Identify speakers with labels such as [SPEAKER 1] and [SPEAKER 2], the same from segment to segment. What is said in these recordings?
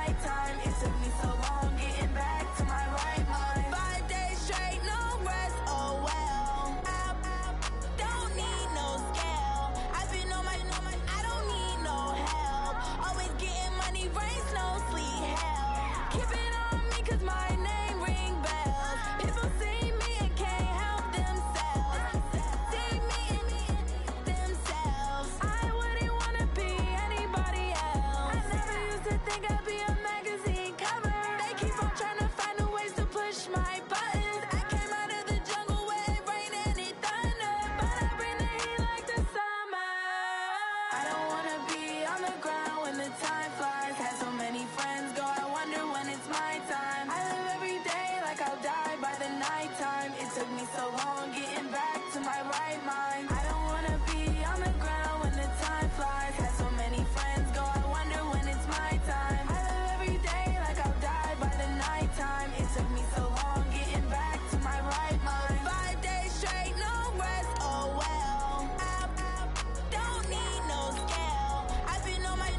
[SPEAKER 1] nighttime. It took me so long getting back to my right mind. 5 days straight, no rest, oh well. Don't need no scale. I've been on my, I don't need no help. Always getting money, rain, snow, sleet, hell. Keep it on me cause my name ring bells. People see me and can't help themselves. See me and themselves. I wouldn't wanna be anybody else. I never used to think I'd be a magazine cover. They keep on trying to find new ways to push my buttons. I came out of the jungle where it rained and it thunder, but I bring the heat like the summer. I don't wanna be on the ground when the time flies. Had so many friends go, I wonder when it's my time. I live every day like I'll die by the nighttime. It took me so long getting back to my right mind. I don't wanna be on the ground when the time flies. Had so many friends go, I wonder when it's my time. I live every day like I'll die by the nighttime. It took me so long getting back to my right mind. 5 days straight, no rest, oh well. Don't need no scale. I've been on my,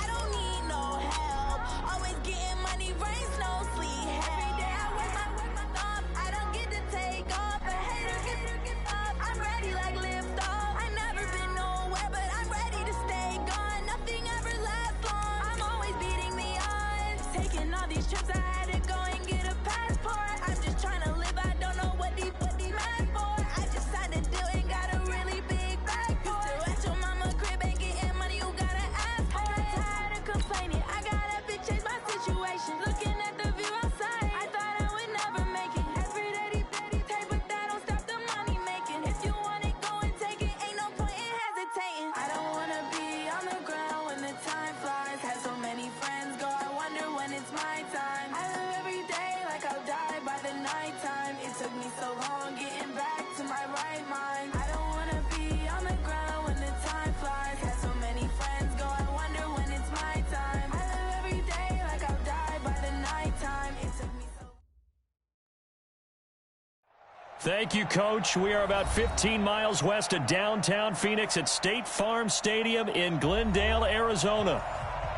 [SPEAKER 1] I don't need no help. Always getting money, rain, snow, sleet, hell. Every day I work my thumb, I don't get to take off. A hater get off, I'm ready like lift off. I never been nowhere, but I'm ready to stay gone. Nothing ever lasts long, I'm always beating the odds. Taking all these trips, I had to go and get a passport. I'm just trying to live, I don't know what these mad for. I just signed a deal and got a really big bag for it. Still at your mama crib and getting money, you gotta ask for it. I got tired of complaining, I got up and changed my situation. Looking at the view outside, I thought I would never make it. Every day they take, but that don't stop the money making. If you want it, go and take it, ain't no point in hesitating. I don't wanna be on the ground when the time flies. Had so many friends go, I wonder when it's my time. I live every day like I'll die by the nighttime. It took me so long getting back to my right mind. I don't wanna be on the ground when the time flies. Had so many friends go, I wonder when it's my time. I live every day like I'll die by the nighttime. It took me so.
[SPEAKER 2] Thank you, Coach. We are about 15 miles west of downtown Phoenix at State Farm Stadium in Glendale, Arizona.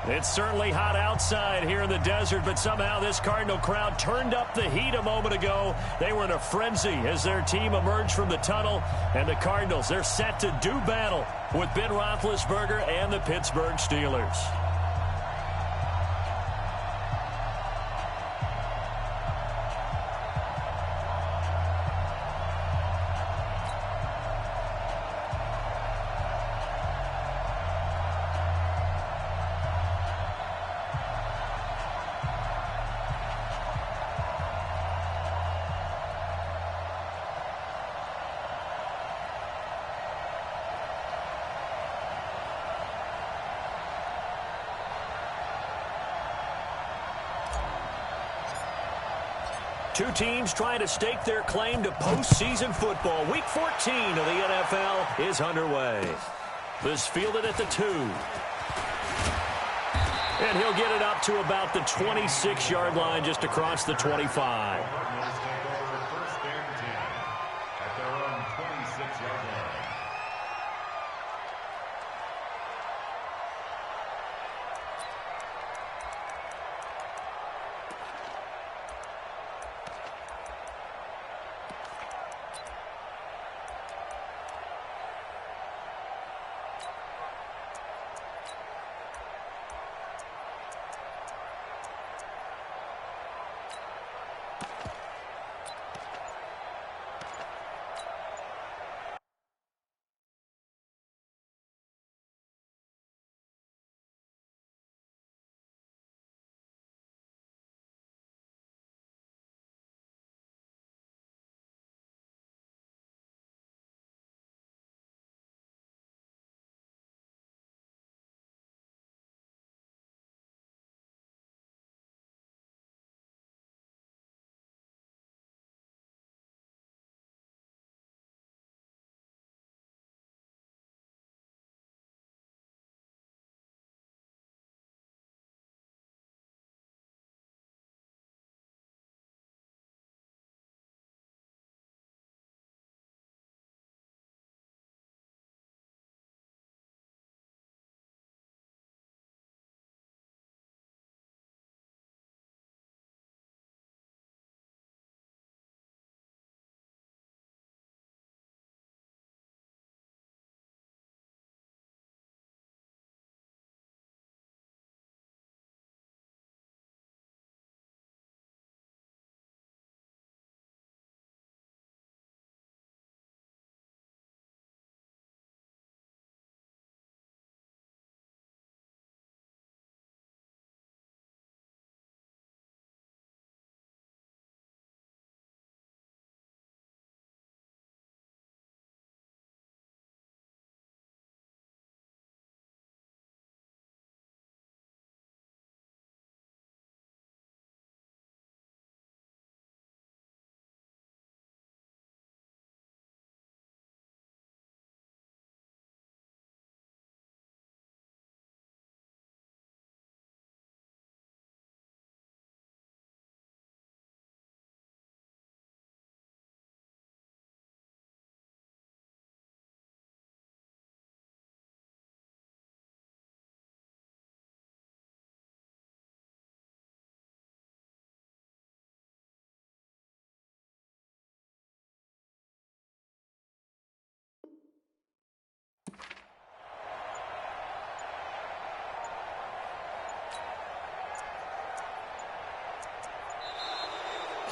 [SPEAKER 2] It's certainly hot outside here in the desert, but somehow this Cardinal crowd turned up the heat a moment ago. They were in a frenzy as their team emerged from the tunnel, and the Cardinals, they're set to do battle with Ben Roethlisberger and the Pittsburgh Steelers. Two teams trying to stake their claim to postseason football. Week 14 of the NFL is underway. This fielded at the 2. And he'll get it up to about the 26-yard line, just across the 25.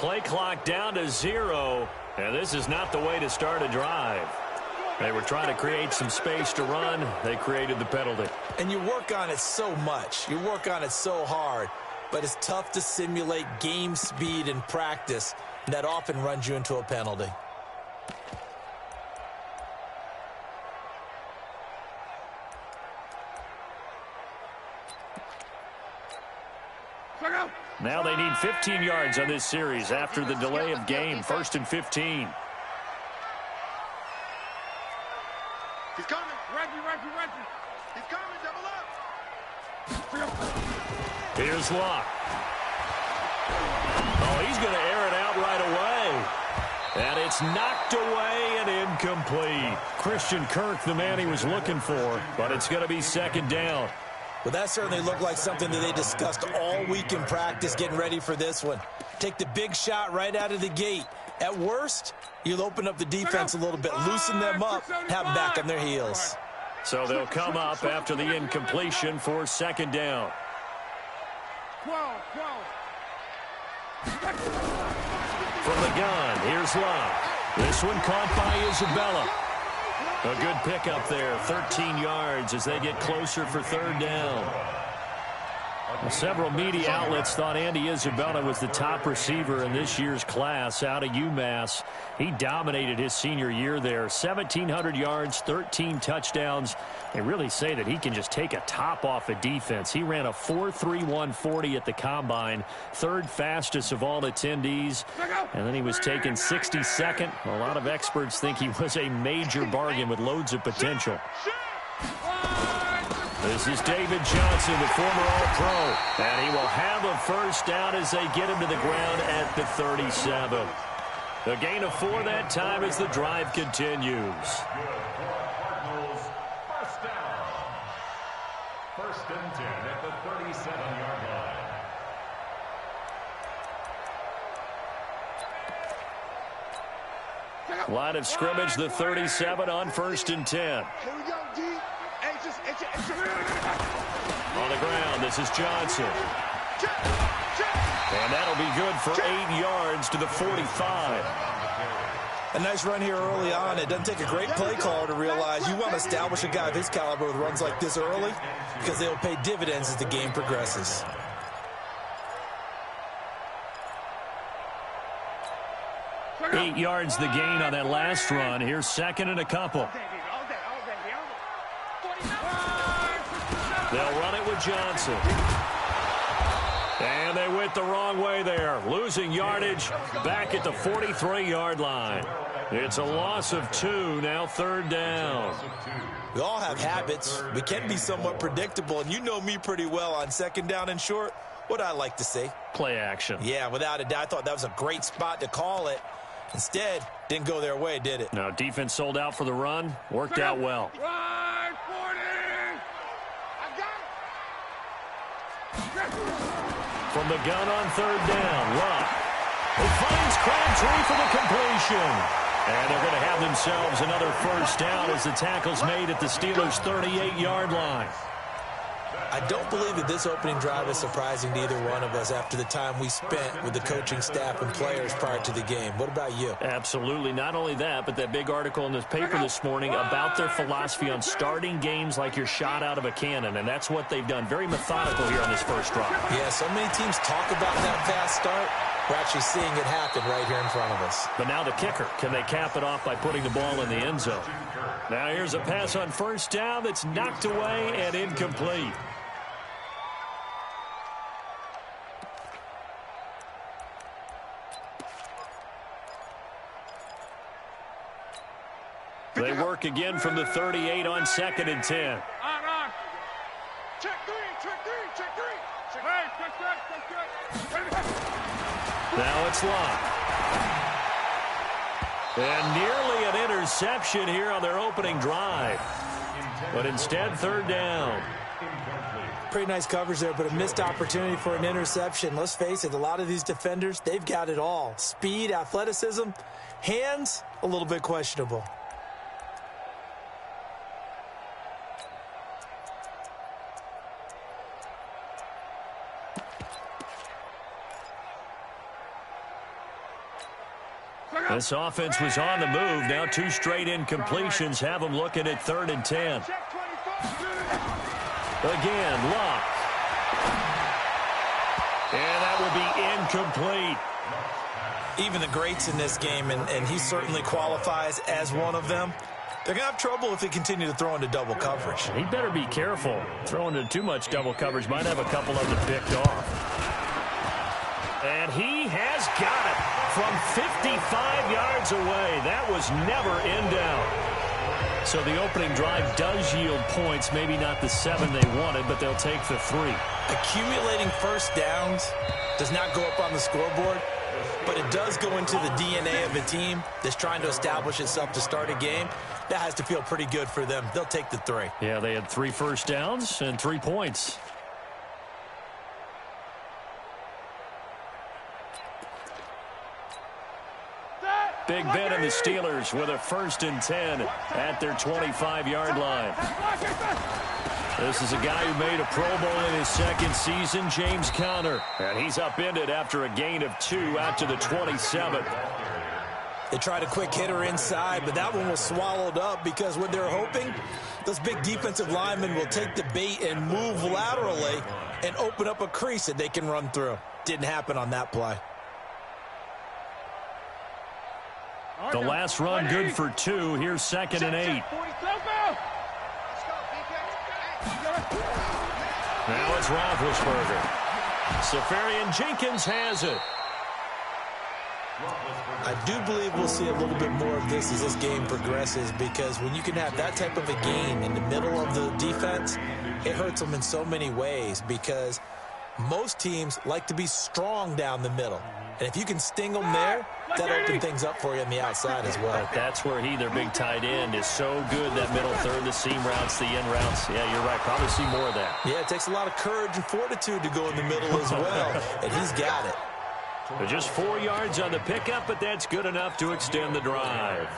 [SPEAKER 2] Play clock down to 0, and this is not the way to start a drive. They were trying to create some space to run. They created the penalty.
[SPEAKER 3] And you work on it so much. You work on it so hard. But it's tough to simulate game speed in practice. And that often runs you into a penalty.
[SPEAKER 2] Now they need 15 yards on this series after the delay of game. 1st and 15.
[SPEAKER 4] He's coming. Reggie. He's coming. Double up.
[SPEAKER 2] Here's Locke. Oh, he's going to air it out right away. And it's knocked away and incomplete. Christian Kirk, the man he was looking for, but it's going to be 2nd down.
[SPEAKER 3] Well, that certainly looked like something that they discussed all week in practice getting ready for this one. Take the big shot right out of the gate. At worst, you'll open up the defense a little bit, loosen them up, have them back on their heels.
[SPEAKER 2] So they'll come up after the incompletion for 2nd down.
[SPEAKER 4] 12.
[SPEAKER 2] From the gun, here's Locke. This one caught by Isabella. A good pickup there, 13 yards as they get closer for 3rd down. Several media outlets thought Andy Isabella was the top receiver in this year's class out of UMass. He dominated his senior year there. 1,700 yards, 13 touchdowns. They really say that he can just take a top off a defense. He ran a 4.31 40 at the Combine, 3rd fastest of all attendees. And then he was taken 62nd. A lot of experts think he was a major bargain with loads of potential. This is David Johnson, the former All-Pro, and he will have a 1st down as they get him to the ground at the 37. A gain of 4 that time as the drive continues.
[SPEAKER 5] 1st down. 1st and 10 at the 37-yard line.
[SPEAKER 2] Line of scrimmage, the 37 on 1st and 10.
[SPEAKER 4] Here we go, D.
[SPEAKER 2] On the ground, this is Johnson. And that'll be good for 8 yards to the 45.
[SPEAKER 3] A nice run here early on. It doesn't take a great play caller to realize you want to establish a guy of his caliber with runs like this early because they'll pay dividends as the game progresses.
[SPEAKER 2] Eight yards the gain on that last run. Here's 2nd and a couple. They'll run it with Johnson. And they went the wrong way there. Losing yardage back at the 43-yard line. It's a loss of 2, now 3rd down.
[SPEAKER 3] We all have habits. We can be somewhat predictable, and you know me pretty well on 2nd down and short. What I like to say?
[SPEAKER 2] Play action.
[SPEAKER 3] Yeah, without a doubt. I thought that was a great spot to call it. Instead, didn't go their way, did it?
[SPEAKER 2] No, defense sold out for the run. Worked out well.
[SPEAKER 4] Run, 40! I got it!
[SPEAKER 2] From the gun on 3rd down, Locke. He finds Crabtree for the completion. And they're going to have themselves another 1st down as the tackle's made at the Steelers' 38-yard line.
[SPEAKER 3] I don't believe that this opening drive is surprising to either one of us after the time we spent with the coaching staff and players prior to the game. What about you?
[SPEAKER 2] Absolutely. Not only that, but that big article in this paper this morning about their philosophy on starting games like you're shot out of a cannon, and that's what they've done. Very methodical here on this 1st drive.
[SPEAKER 3] Yeah, so many teams talk about that fast start. We're actually seeing it happen right here in front of us.
[SPEAKER 2] But now the kicker. Can they cap it off by putting the ball in the end zone? Now here's a pass on 1st down that's knocked away and incomplete. They work again from the 38 on 2nd and 10.
[SPEAKER 4] On. Check three.
[SPEAKER 2] Now it's Locke. And nearly an interception here on their opening drive. But instead, 3rd down.
[SPEAKER 3] Pretty nice coverage there, but a missed opportunity for an interception. Let's face it, a lot of these defenders, they've got it all. Speed, athleticism, hands, a little bit questionable.
[SPEAKER 2] This offense was on the move. Now 2 straight incompletions have them looking at 3rd and 10. Again, Luck. And that will be incomplete.
[SPEAKER 3] Even the greats in this game, and he certainly qualifies as one of them, they're going to have trouble if they continue to throw into double coverage.
[SPEAKER 2] He better be careful. Throwing into too much double coverage might have a couple of them picked off. And he has got it from 55 yards away. That was never in doubt. So the opening drive does yield points, maybe not the 7 they wanted, but they'll take the 3.
[SPEAKER 3] Accumulating first downs does not go up on the scoreboard, but it does go into the DNA of a team that's trying to establish itself to start a game. That has to feel pretty good for them. They'll take the 3.
[SPEAKER 2] Yeah, they had 3 first downs and 3 points. Big Ben and the Steelers with a 1st and 10 at their 25-yard line. This is a guy who made a Pro Bowl in his 2nd season, James Conner. And he's upended after a gain of 2 out to the 27.
[SPEAKER 3] They tried a quick hitter inside, but that one was swallowed up because what they're hoping, those big defensive linemen will take the bait and move laterally and open up a crease that they can run through. Didn't happen on that play.
[SPEAKER 2] The last run good for 2. Here's 2nd and 8. Now it's Roethlisberger. Safarian Jenkins has it.
[SPEAKER 3] I do believe we'll see a little bit more of this as this game progresses, because when you can have that type of a game in the middle of the defense, it hurts them in so many ways, because most teams like to be strong down the middle. And if you can sting them there, that opens things up for you on the outside as well.
[SPEAKER 2] But that's where their big tight end, is so good, that middle third, the seam routes, the in routes. Yeah, you're right. Probably see more of that.
[SPEAKER 3] Yeah, it takes a lot of courage and fortitude to go in the middle as well, and he's got it.
[SPEAKER 2] They're just 4 yards on the pickup, but that's good enough to extend the drive.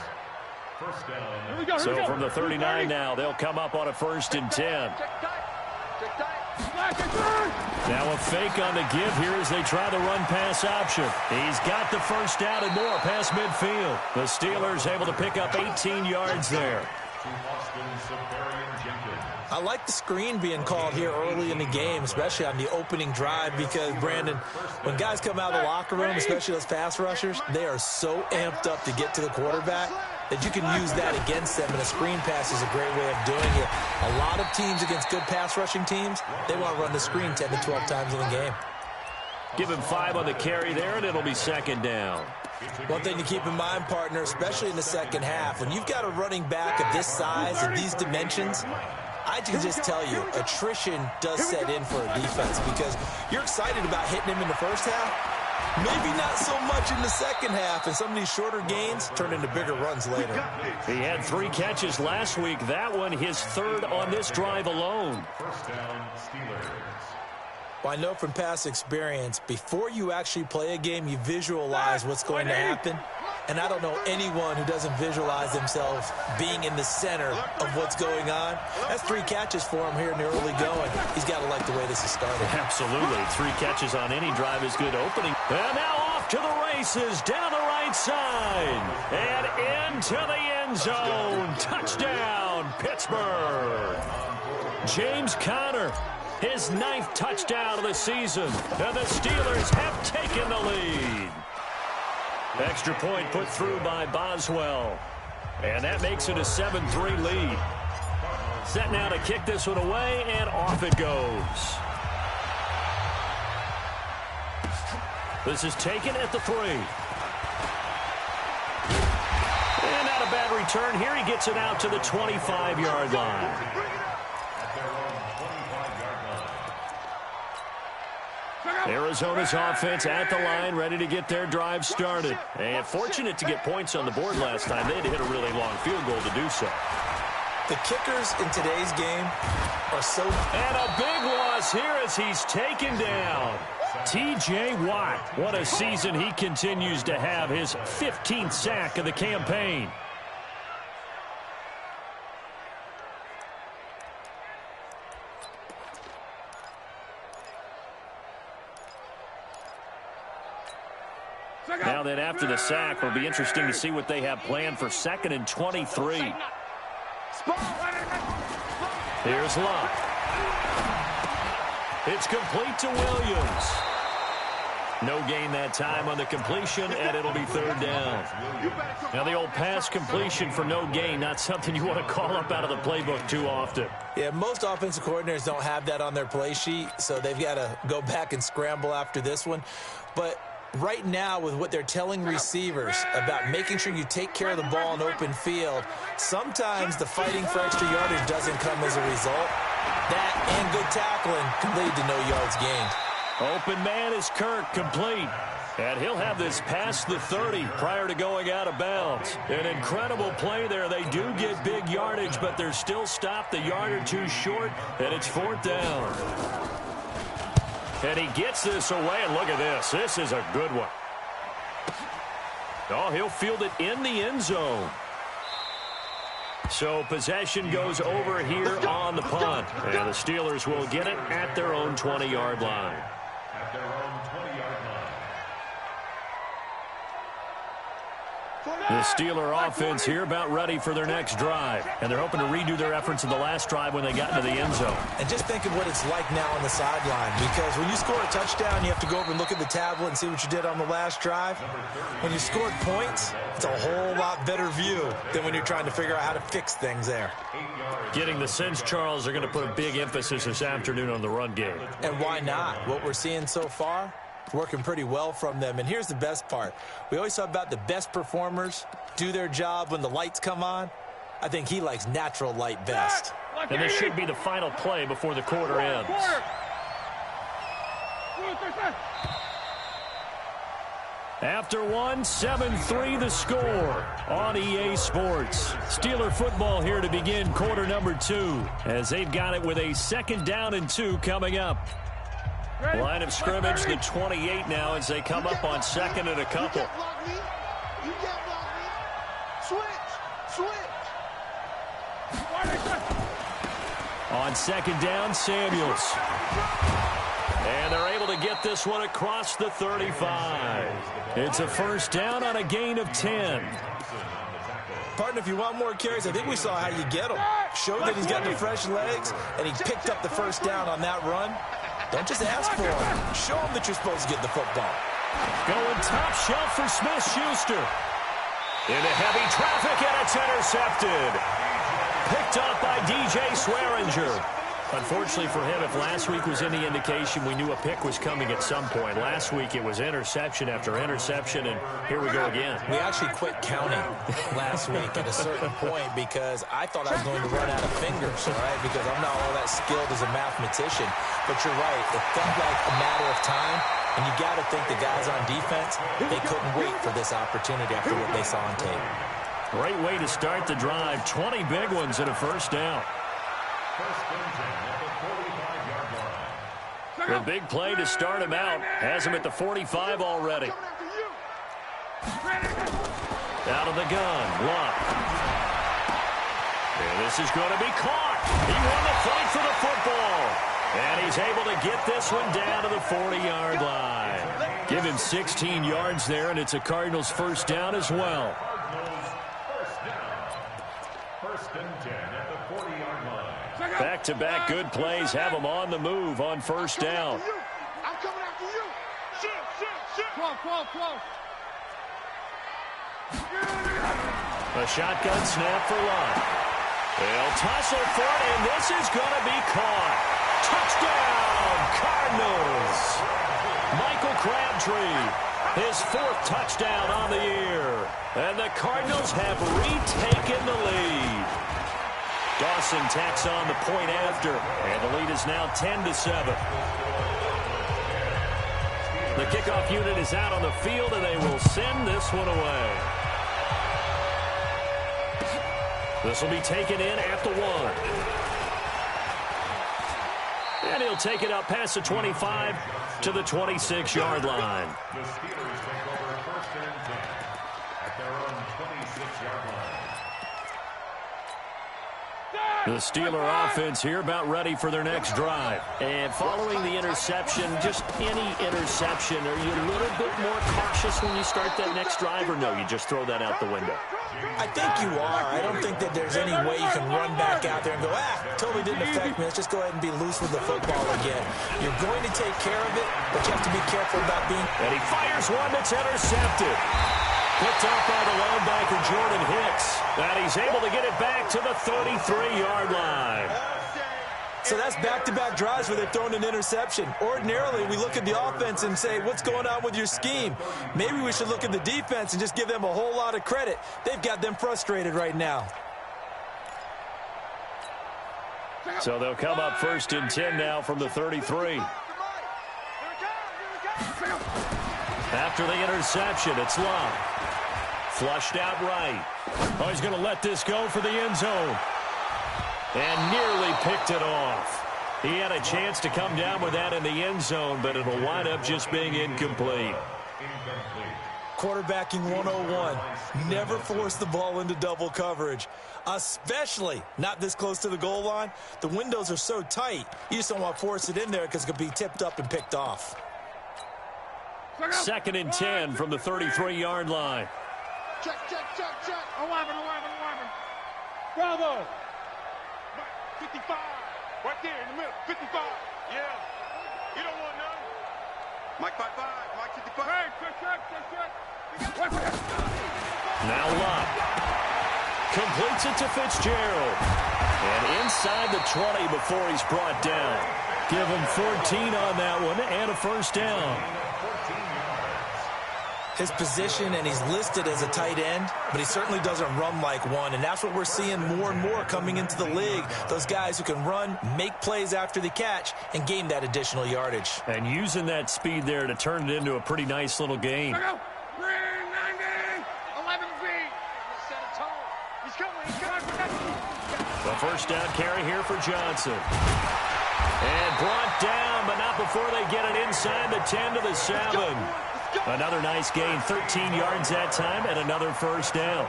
[SPEAKER 2] So from the 39 now, they'll come up on a 1st and 10. Now a fake on the give here as they try the run-pass option. He's got the 1st down and more past midfield. The Steelers able to pick up 18 yards there.
[SPEAKER 3] I like the screen being called here early in the game, especially on the opening drive, because, Brandon, when guys come out of the locker room, especially those pass rushers, they are so amped up to get to the quarterback that you can use that against them, and a screen pass is a great way of doing it. A lot of teams against good pass rushing teams, they want to run the screen 10 to 12 times in a game.
[SPEAKER 2] Give him 5 on the carry there, and it'll be 2nd down.
[SPEAKER 3] One thing to keep in mind, partner, especially in the second half, when you've got a running back of this size and these dimensions, I can just tell you, attrition does set in for a defense, because you're excited about hitting him in the first half. Maybe not so much in the second half, and some of these shorter gains turn into bigger runs later.
[SPEAKER 2] He had 3 catches last week. That one his 3rd on this drive alone.
[SPEAKER 5] 1st down, Steelers.
[SPEAKER 3] Well, I know from past experience, before you actually play a game, you visualize what's going to happen. And I don't know anyone who doesn't visualize themselves being in the center of what's going on. That's 3 catches for him here in the early going. He's got to like the way this is started.
[SPEAKER 2] Absolutely. 3 catches on any drive is good opening. And now off to the races, down the right side. And into the end zone. Touchdown, Pittsburgh. James Conner, his 9th touchdown of the season. And the Steelers have taken the lead. Extra point put through by Boswell. And that makes it a 7-3 lead. Set now to kick this one away, and off it goes. This is taken at the 3. And not a bad return here. He gets it out to the 25-yard line. Arizona's offense at the line, ready to get their drive started. And fortunate to get points on the board last time. They had to hit a really long field goal to do so.
[SPEAKER 3] The kickers in today's game are so...
[SPEAKER 2] And a big loss here as he's taken down. T.J. Watt, what a season he continues to have. His 15th sack of the campaign. Now then, after the sack, it'll be interesting to see what they have planned for 2nd and 23. Here's Luck. It's complete to Williams. No gain that time on the completion, and it'll be 3rd down. Now the old pass completion for no gain, not something you want to call up out of the playbook too often.
[SPEAKER 3] Yeah, most offensive coordinators don't have that on their play sheet, so they've got to go back and scramble after this one. But right now, with what they're telling receivers about making sure you take care of the ball in open field, sometimes the fighting for extra yardage doesn't come as a result. That and good tackling can lead to no yards gained.
[SPEAKER 2] Open man is Kirk, complete. And he'll have this past the 30 prior to going out of bounds. An incredible play there. They do get big yardage, but they're still stopped a yard or two short, and it's 4th down. And he gets this away, and look at this. This is a good one. Oh, he'll field it in the end zone. So possession goes over here on the punt. And the Steelers will get it at their own 20-yard line.
[SPEAKER 5] At their own 20-yard line.
[SPEAKER 2] The Steeler offense here about ready for their next drive. And they're hoping to redo their efforts in the last drive when they got into the end zone.
[SPEAKER 3] And just think of what it's like now on the sideline, because when you score a touchdown, you have to go over and look at the tablet and see what you did on the last drive. When you scored points, it's a whole lot better view than when you're trying to figure out how to fix things there.
[SPEAKER 2] Getting the sense, Charles, they're going to put a big emphasis this afternoon on the run game.
[SPEAKER 3] And why not? What we're seeing so far, working pretty well from them. And here's the best part. We always talk about the best performers do their job when the lights come on. I think he likes natural light best.
[SPEAKER 2] And this should be the final play before the quarter ends. After one, 7-3 the score on EA Sports. Steeler football here to begin quarter number 2 as they've got it with a 2nd down and 2 coming up. Line of scrimmage, the 28 now as they come up on 2nd and a couple.
[SPEAKER 4] You can't block me. Switch.
[SPEAKER 2] On 2nd down, Samuels. And they're able to get this one across the 35. It's a 1st down on a gain of 10.
[SPEAKER 3] Partner, if you want more carries, I think we saw how you get them. Showed that he's got the fresh legs, and he picked up the 1st down on that run. Don't just ask for him. Show him that you're supposed to get the football.
[SPEAKER 2] Going top shelf for Smith-Schuster. Into heavy traffic, and it's intercepted. Picked up by DJ Swearinger. Unfortunately for him, if last week was any indication, we knew a pick was coming at some point. Last week it was interception after interception, and here we go again.
[SPEAKER 3] We actually quit counting last week at a certain point because I thought I was going to run out of fingers, all right, because I'm not all that skilled as a mathematician. But you're right, it felt like a matter of time, and you got to think the guys on defense, they couldn't wait for this opportunity after what they saw on tape.
[SPEAKER 2] Great way to start the drive. 20 big ones and a 1st down. The big play to start him out. Has him at the 45 already. Out of the gun. Luck. And this is going to be caught. He won the fight for the football. And he's able to get this one down to the 40-yard line. Give him 16 yards there, and it's a Cardinals 1st down as well. Back-to-back good plays have them on the move on 1st down.
[SPEAKER 4] I'm coming after you. Shit. Close.
[SPEAKER 2] A shotgun snap for Luck. They'll tussle for it, and this is going to be caught. Touchdown, Cardinals. Michael Crabtree, his 4th touchdown on the year. And the Cardinals have retaken the lead. Dawson tacks on the point after, and the lead is now 10-7. The kickoff unit is out on the field, and they will send this one away. This will be taken in at the 1. And he'll take it up past the 25 to the 26-yard line.
[SPEAKER 5] The Steelers take over 1st and 10 at their own 26-yard line.
[SPEAKER 2] The Steeler offense here about ready for their next drive.
[SPEAKER 6] And following the interception, just any interception, are you a little bit more cautious when you start that next drive, or no, you just throw that out the window?
[SPEAKER 3] I think you are. I don't think that there's any way you can run back out there and go, totally didn't affect me. Let's just go ahead and be loose with the football again. You're going to take care of it, but you have to be careful about being...
[SPEAKER 2] And he fires one that's intercepted. Picked up by the linebacker, Jordan Hicks. And he's able to get it back to the 33-yard line.
[SPEAKER 3] So that's back-to-back drives where they've thrown an interception. Ordinarily, we look at the offense and say, what's going on with your scheme? Maybe we should look at the defense and just give them a whole lot of credit. They've got them frustrated right now.
[SPEAKER 2] So they'll come up 1st and 10 now from the 33. After the interception, it's Love. Flushed out right. Oh, he's going to let this go for the end zone. And nearly picked it off. He had a chance to come down with that in the end zone, but it'll wind up just being incomplete.
[SPEAKER 3] Quarterbacking 101. Never force the ball into double coverage, especially not this close to the goal line. The windows are so tight, you just don't want to force it in there because it could be tipped up and picked off.
[SPEAKER 2] 2nd and 10 from the 33-yard line.
[SPEAKER 4] Check. 11. Bravo. 55. Right there in the middle. 55. Yeah. You don't want none. Mike 55. Mike 55. Hey, check.
[SPEAKER 2] Now Love. Completes it to Fitzgerald. And inside the 20 before he's brought down. Give him 14 on that one and a 1st down.
[SPEAKER 3] His position, and he's listed as a tight end, but he certainly doesn't run like one, and that's what we're seeing more and more coming into the league. Those guys who can run, make plays after the catch, and gain that additional yardage.
[SPEAKER 2] And using that speed there to turn it into a pretty nice little game.
[SPEAKER 4] 390. 11 feet. Set a tone. He's coming.
[SPEAKER 2] The 1st down carry here for Johnson. And brought down, but not before they get it inside the 10 to the 7. Another nice gain, 13 yards that time, and another 1st down.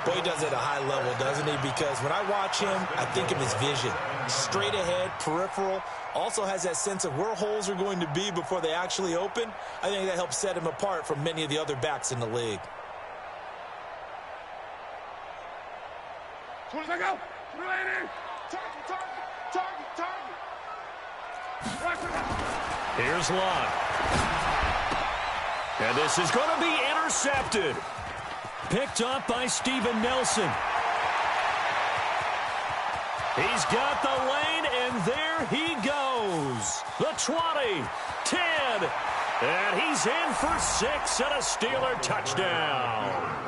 [SPEAKER 3] Boy, he does it at a high level, doesn't he? Because when I watch him, I think of his vision. Straight ahead, peripheral. Also has that sense of where holes are going to be before they actually open. I think that helps set him apart from many of the other backs in the league.
[SPEAKER 4] 20 seconds, go. Target.
[SPEAKER 2] Here's Love. And this is going to be intercepted. Picked up by Steven Nelson. He's got the lane, and there he goes. The 20, 10, and he's in for 6 and a Steeler touchdown.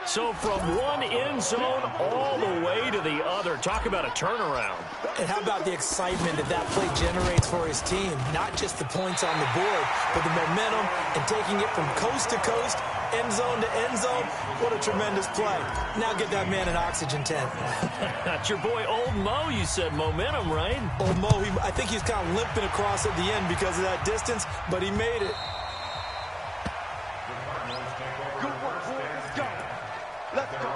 [SPEAKER 2] So from one end zone all the way to the other. Talk about a turnaround.
[SPEAKER 3] And how about the excitement that play generates for his team? Not just the points on the board, but the momentum and taking it from coast to coast, end zone to end zone. What a tremendous play. Now get that man an oxygen tent.
[SPEAKER 2] That's your boy Old Mo, you said. Momentum, right?
[SPEAKER 3] Old Mo, I think he's kind of limping across at the end because of that distance, but he made it.
[SPEAKER 4] Good work, boy. Let's go. Let's go.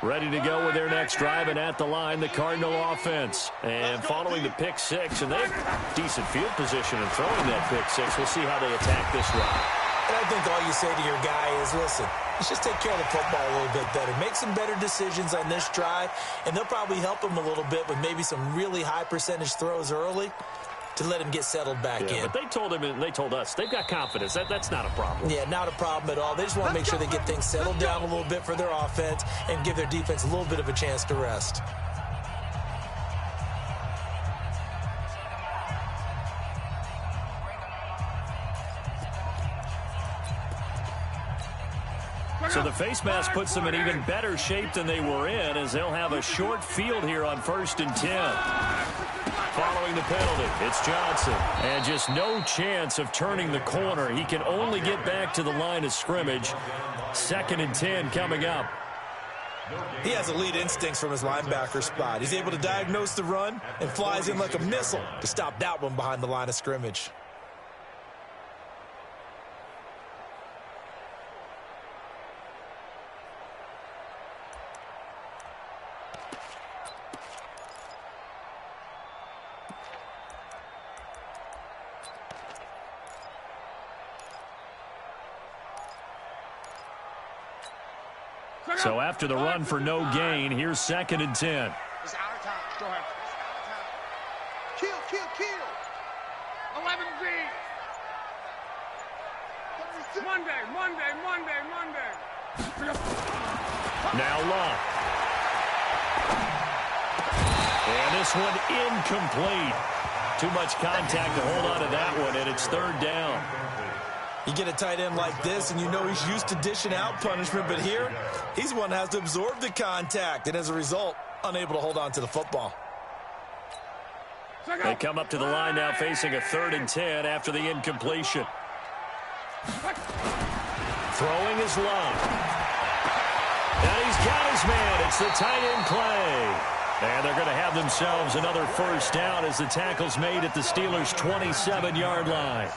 [SPEAKER 2] Ready to go with their next drive, and at the line, the Cardinal offense. And following the pick 6, and they have decent field position in throwing that pick 6. We'll see how they attack this drive.
[SPEAKER 3] And I think all you say to your guy is, listen, let's just take care of the football a little bit better. Make some better decisions on this drive, and they'll probably help him a little bit with maybe some really high percentage throws early to let him get settled back in.
[SPEAKER 2] But they told him, and they told us, they've got confidence. That's not a problem.
[SPEAKER 3] Yeah, not a problem at all. They just want to make sure they get things settled down a little bit for their offense and give their defense a little bit of a chance to rest.
[SPEAKER 2] So the face mask puts them in even better shape than they were in, as they'll have a short field here on 1st and 10. Following the penalty, it's Johnson. And just no chance of turning the corner. He can only get back to the line of scrimmage. 2nd and 10 coming up.
[SPEAKER 3] He has elite instincts from his linebacker spot. He's able to diagnose the run and flies in like a missile to stop that one behind the line of scrimmage.
[SPEAKER 2] So after the run for no gain, here's 2nd and 10.
[SPEAKER 4] It's our time. Go ahead. It's our time. Kill, kill, kill. 11Z. Monday.
[SPEAKER 2] Now Long. And this one incomplete. Too much contact to hold on to that one, and it's 3rd down.
[SPEAKER 3] You get a tight end like this, and you know he's used to dishing out punishment, but here, he's the one that has to absorb the contact, and as a result, unable to hold on to the football.
[SPEAKER 2] They come up to the line now facing a 3rd and 10 after the incompletion. Throwing is Long. And he's got his man. It's the tight end play. And they're going to have themselves another 1st down as the tackle's made at the Steelers' 27-yard line.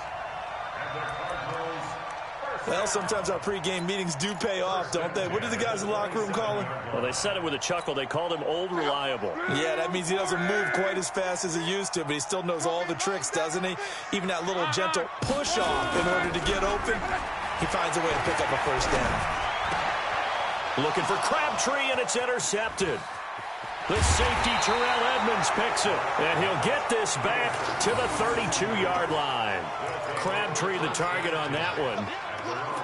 [SPEAKER 3] Well, sometimes our pregame meetings do pay off, don't they? What did the guys in the locker room call him?
[SPEAKER 2] Well, they said it with a chuckle. They called him Old Reliable.
[SPEAKER 3] Yeah, that means he doesn't move quite as fast as he used to, but he still knows all the tricks, doesn't he? Even that little gentle push-off in order to get open, he finds a way to pick up a 1st down.
[SPEAKER 2] Looking for Crabtree, and it's intercepted. The safety, Terrell Edmonds, picks it, and he'll get this back to the 32-yard line. Crabtree the target on that one.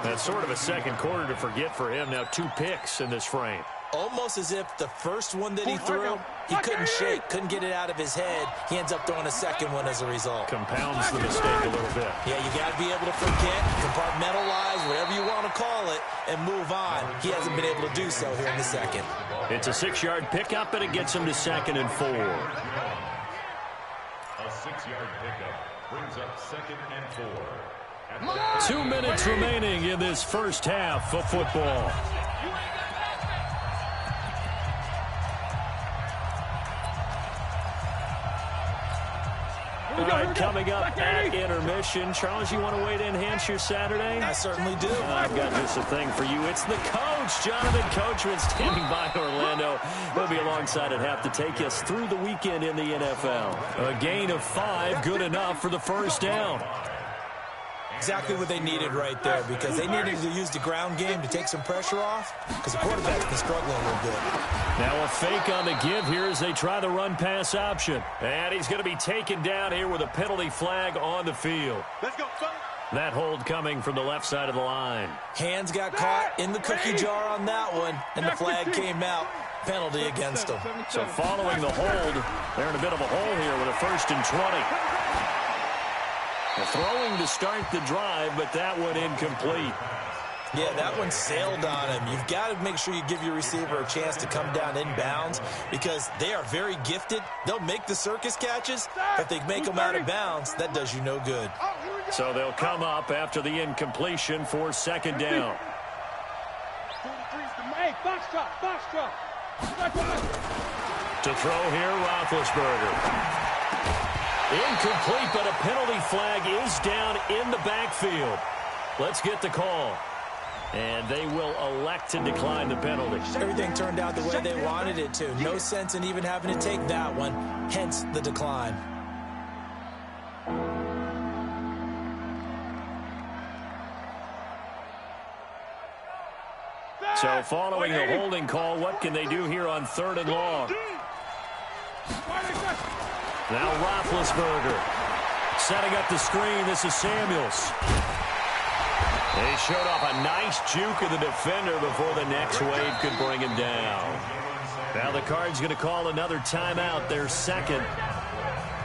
[SPEAKER 2] That's sort of a 2nd quarter to forget for him. Now 2 picks in this frame.
[SPEAKER 3] Almost as if the first one that he threw, he couldn't shake, couldn't get it out of his head. He ends up throwing a 2nd one as a result.
[SPEAKER 2] Compounds the mistake a little bit.
[SPEAKER 3] Yeah, you got to be able to forget, compartmentalize, whatever you want to call it, and move on. He hasn't been able to do so here in the 2nd.
[SPEAKER 2] It's a 6-yard pickup, and it gets him to 2nd and 4.
[SPEAKER 5] A 6-yard pickup brings up 2nd and 4.
[SPEAKER 2] 2 minutes remaining in this 1st half of football. All right, coming up at intermission. Charles, you want to wait to enhance your Saturday?
[SPEAKER 3] I certainly do.
[SPEAKER 2] I've got just a thing for you. It's the coach, Jonathan Coachman, standing by in Orlando. He'll be alongside at half to take us through the weekend in the NFL. A gain of 5, good enough for the 1st down.
[SPEAKER 3] Exactly what they needed right there, because they needed to use the ground game to take some pressure off, because the quarterback's been struggling a little bit.
[SPEAKER 2] Now a fake on the give here as they try the run-pass option. And he's going to be taken down here with a penalty flag on the field.
[SPEAKER 4] Let's go, son.
[SPEAKER 2] That hold coming from the left side of the line.
[SPEAKER 3] Hands got caught in the cookie jar on that one, and the flag came out. Penalty against them.
[SPEAKER 2] So following the hold, they're in a bit of a hole here with a 1st and 20. Throwing to start the drive, but that one incomplete.
[SPEAKER 3] Yeah, that one sailed on him. You've got to make sure you give your receiver a chance to come down inbounds, because they are very gifted. They'll make the circus catches, but if they make them out of bounds, that does you no good.
[SPEAKER 2] So they'll come up after the incompletion for 2nd down. To throw here, Roethlisberger. Incomplete, but a penalty flag is down in the backfield. Let's get the call. And they will elect to decline the penalty.
[SPEAKER 3] Everything turned out the way they wanted it to. No sense in even having to take that one, hence the decline.
[SPEAKER 2] So following the holding call, what can they do here on 3rd and long? Now Roethlisberger setting up the screen. This is Samuels. He showed off a nice juke of the defender before the next wave could bring him down. Now the Cards going to call another timeout, their 2nd,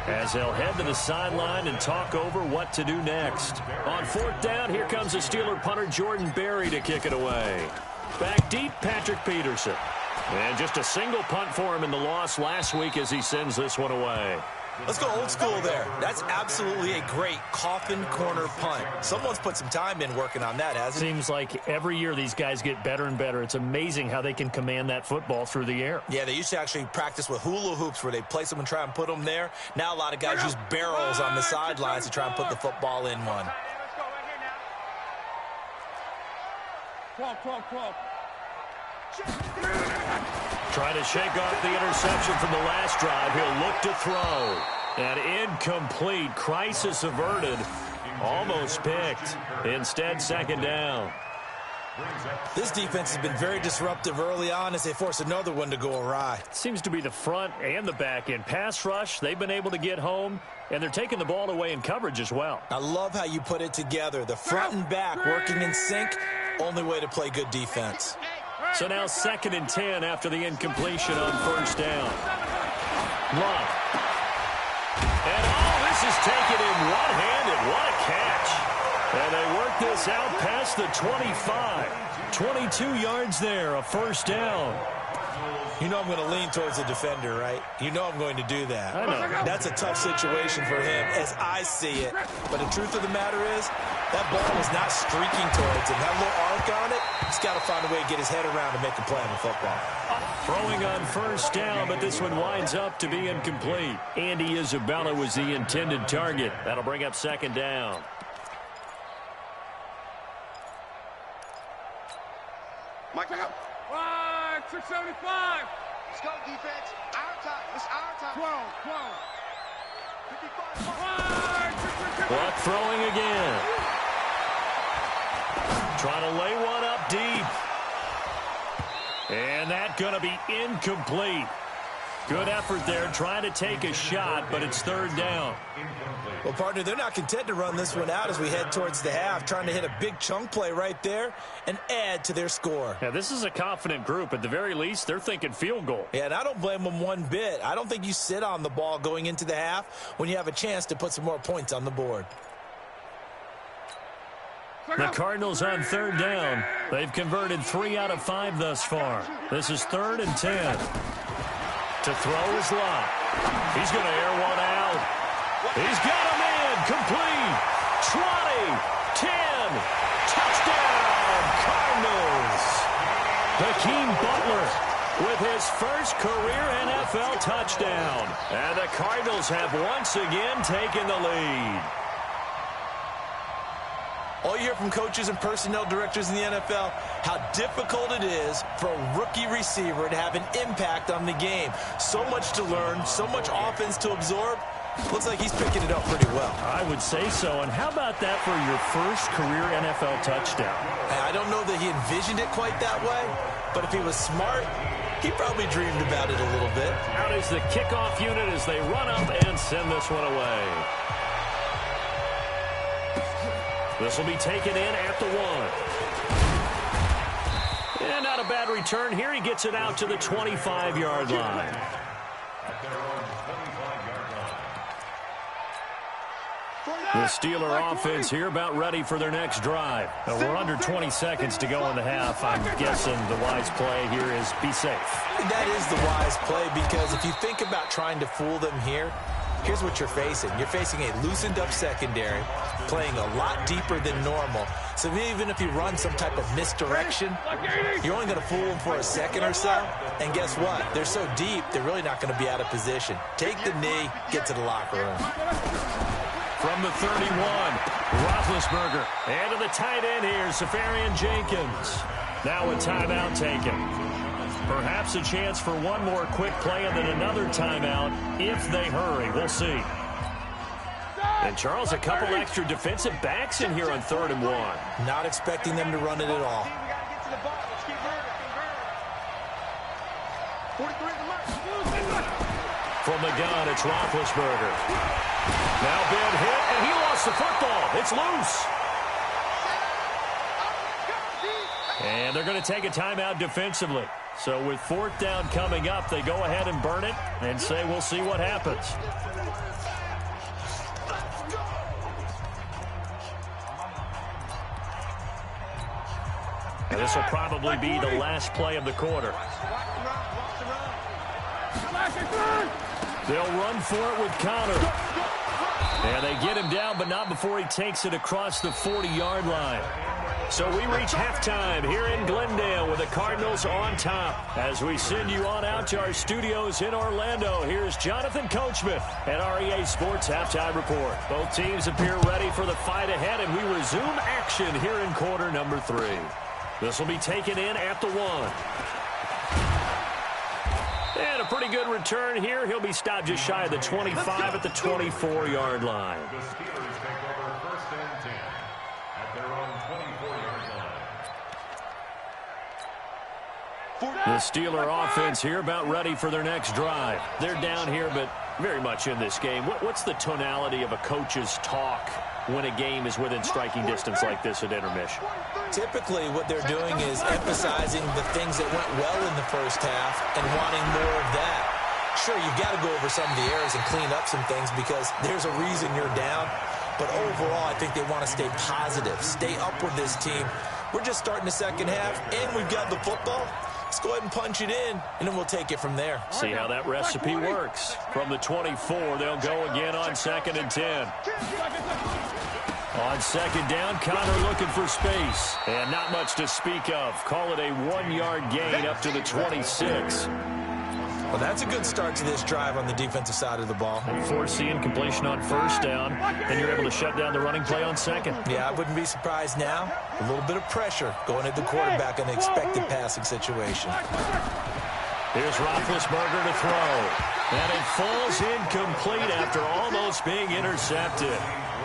[SPEAKER 2] as they'll head to the sideline and talk over what to do next. On 4th down, here comes the Steeler punter Jordan Berry to kick it away. Back deep, Patrick Peterson. And just a single punt for him in the loss last week as he sends this one away.
[SPEAKER 3] Let's go old school there. That's absolutely a great coffin corner punt. Someone's put some time in working on that, hasn't it?
[SPEAKER 6] Seems like every year these guys get better and better. It's amazing how they can command that football through the air.
[SPEAKER 3] Yeah, they used to actually practice with hula hoops where they place them and try and put them there. Now a lot of guys use barrels on the sidelines to try and put the football in one.
[SPEAKER 4] 12.
[SPEAKER 2] Trying to shake off the interception from the last drive. He'll look to throw. And incomplete. Crisis averted. Almost picked. Instead, second down.
[SPEAKER 3] This defense has been very disruptive early on as they force another one to go awry.
[SPEAKER 2] Seems to be the front and the back end. Pass rush, they've been able to get home, and they're taking the ball away in coverage as well.
[SPEAKER 3] I love how you put it together. The front and back working in sync. Only way to play good defense.
[SPEAKER 2] So now 2nd and 10 after the incompletion on first down. Love. And this is taken in one-handed. What a catch. And they work this out past the 25. 22 yards there, a first down.
[SPEAKER 3] You know I'm going to lean towards the defender, right? You know I'm going to do that.
[SPEAKER 2] I know.
[SPEAKER 3] That's a tough situation for him as I see it. But the truth of the matter is, that ball was not streaking towards him. That little arc on it, he's got to find a way to get his head around and make a play on the football.
[SPEAKER 2] Throwing on first down, but this one winds up to be incomplete. Andy Isabella was the intended target. That'll bring up second down.
[SPEAKER 4] Mike out. 675. Let's go, defense. Our time. It's our time. 12. 55.
[SPEAKER 2] Buck throwing again. Trying to lay one up deep. And that's going to be incomplete. Good effort there, trying to take a shot, but it's third down.
[SPEAKER 3] Well, partner, they're not content to run this one out as we head towards the half, trying to hit a big chunk play right there and add to their score.
[SPEAKER 2] Yeah, this is a confident group. At the very least, they're thinking field goal.
[SPEAKER 3] Yeah, and I don't blame them one bit. I don't think you sit on the ball going into the half when you have a chance to put some more points on the board.
[SPEAKER 2] The Cardinals on third down. They've converted 3 out of 5 thus far. This is 3rd and 10. To throw is Lott. He's going to air one out. He's got him in. Complete. 20. 10. Touchdown, Cardinals. Hakeem Butler with his first career NFL touchdown. And the Cardinals have once again taken the lead.
[SPEAKER 3] All you hear from coaches and personnel directors in the NFL, how difficult it is for a rookie receiver to have an impact on the game. So much to learn, so much offense to absorb. Looks like he's picking it up pretty well.
[SPEAKER 2] I would say so. And how about that for your first career NFL touchdown?
[SPEAKER 3] I don't know that he envisioned it quite that way, but if he was smart, he probably dreamed about it a little bit.
[SPEAKER 2] Out is the kickoff unit as they run up and send this one away. This will be taken in at the 1. And not a bad return here. He gets it out to the 25-yard line. The Steeler offense here about ready for their next drive. We're under 20 seconds to go in the half. I'm guessing the wise play here is be safe.
[SPEAKER 3] That is the wise play because if you think about trying to fool them here, here's what you're facing. You're facing a loosened-up secondary, playing a lot deeper than normal. So even if you run some type of misdirection, you're only going to fool them for a second or so. And guess what? They're so deep, they're really not going to be out of position. Take the knee, get to the locker room.
[SPEAKER 2] From the 31, Roethlisberger. And to the tight end here, Safarian Jenkins. Now a timeout taken. Perhaps a chance for one more quick play and then another timeout if they hurry. We'll see. And, Charles, a couple extra defensive backs in here on 3rd and 1.
[SPEAKER 3] Not expecting them to run it at all.
[SPEAKER 2] From the gun, it's Roethlisberger. Now big hit, and he lost the football. It's loose. And they're going to take a timeout defensively. So with 4th down coming up, they go ahead and burn it and say we'll see what happens. And this will probably be the last play of the quarter. They'll run for it with Connor. And they get him down, but not before he takes it across the 40-yard line. So we reach halftime here in Glendale with the Cardinals on top. As we send you on out to our studios in Orlando, here's Jonathan Coachman at REA Sports Halftime Report. Both teams appear ready for the fight ahead, and we resume action here in quarter number 3. This will be taken in at the 1. And a pretty good return here. He'll be stopped just shy of the 25 at the 24-yard line.
[SPEAKER 5] The Steelers take over first and 10 at their own 24-yard line.
[SPEAKER 2] The Steeler offense here about ready for their next drive. They're down here, but very much in this game. What's the tonality of a coach's talk when a game is within striking distance like this at intermission?
[SPEAKER 3] Typically, what they're doing is emphasizing the things that went well in the first half and wanting more of that. Sure, you've got to go over some of the errors and clean up some things because there's a reason you're down. But overall, I think they want to stay positive, stay up with this team. We're just starting the second half, and we've got the football. Let's go ahead and punch it in, and then we'll take it from there.
[SPEAKER 2] See how that recipe works. From the 24, they'll go again on 2nd and 10. On second down, Connor looking for space. And not much to speak of. Call it a 1-yard gain up to the 26.
[SPEAKER 3] Well, that's a good start to this drive on the defensive side of the ball.
[SPEAKER 2] Foreseeing completion on first down, and you're able to shut down the running play on second.
[SPEAKER 3] Yeah, I wouldn't be surprised now. A little bit of pressure going at the quarterback in an expected passing situation.
[SPEAKER 2] Here's Roethlisberger to throw. And it falls incomplete after almost being intercepted.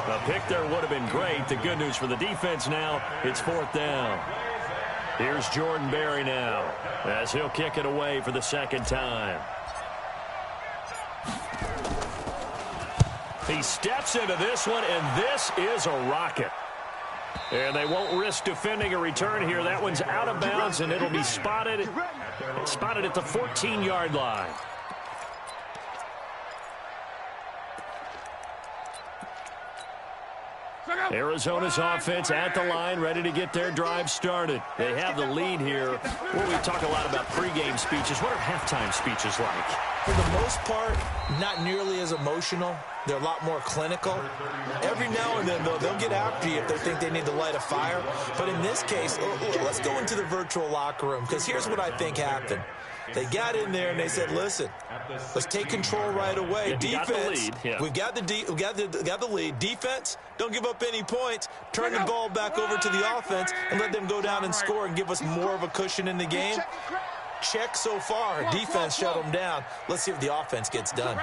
[SPEAKER 2] A pick there would have been great. The good news for the defense now, it's 4th down. Here's Jordan Berry now as he'll kick it away for the second time. He steps into this one, and this is a rocket. And they won't risk defending a return here. That one's out of bounds, and it'll be spotted at the 14-yard line. Arizona's offense at the line, ready to get their drive started. They have the lead here. Well, we talk a lot about pregame speeches. What are halftime speeches like?
[SPEAKER 3] For the most part, not nearly as emotional. They're a lot more clinical. Every now and then, though, they'll get after you if they think they need to light a fire. But in this case, let's go into the virtual locker room, because here's what I think happened. They got in there and they said, listen, let's take control right away.
[SPEAKER 2] Yeah,
[SPEAKER 3] defense,
[SPEAKER 2] we've
[SPEAKER 3] got the lead. Defense, don't give up any points. Turn the ball back over to the offense and let them go down and score and give us more of a cushion in the game. Check so far. Defense shut them down. Let's see if the offense gets done.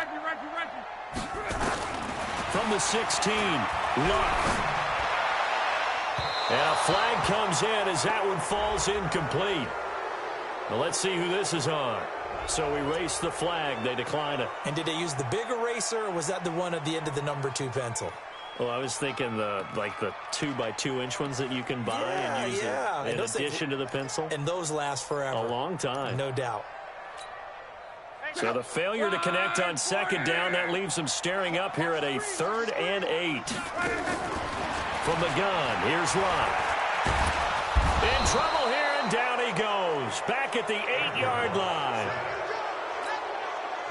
[SPEAKER 2] From the 16, Luck. And a flag comes in as that one falls incomplete. Well, let's see who this is on. So we race the flag. They decline it.
[SPEAKER 3] And did they use the big eraser, or was that the one at the end of the number 2 pencil?
[SPEAKER 2] Well, I was thinking the 2x2-inch ones that you can buy and use in addition to the pencil.
[SPEAKER 3] And those last forever.
[SPEAKER 2] A long time.
[SPEAKER 3] No doubt.
[SPEAKER 2] So the failure to connect on second down, that leaves them staring up here at a 3rd and 8. From the gun, here's Luck. In trouble here, and down he goes. Back at the 8-yard line.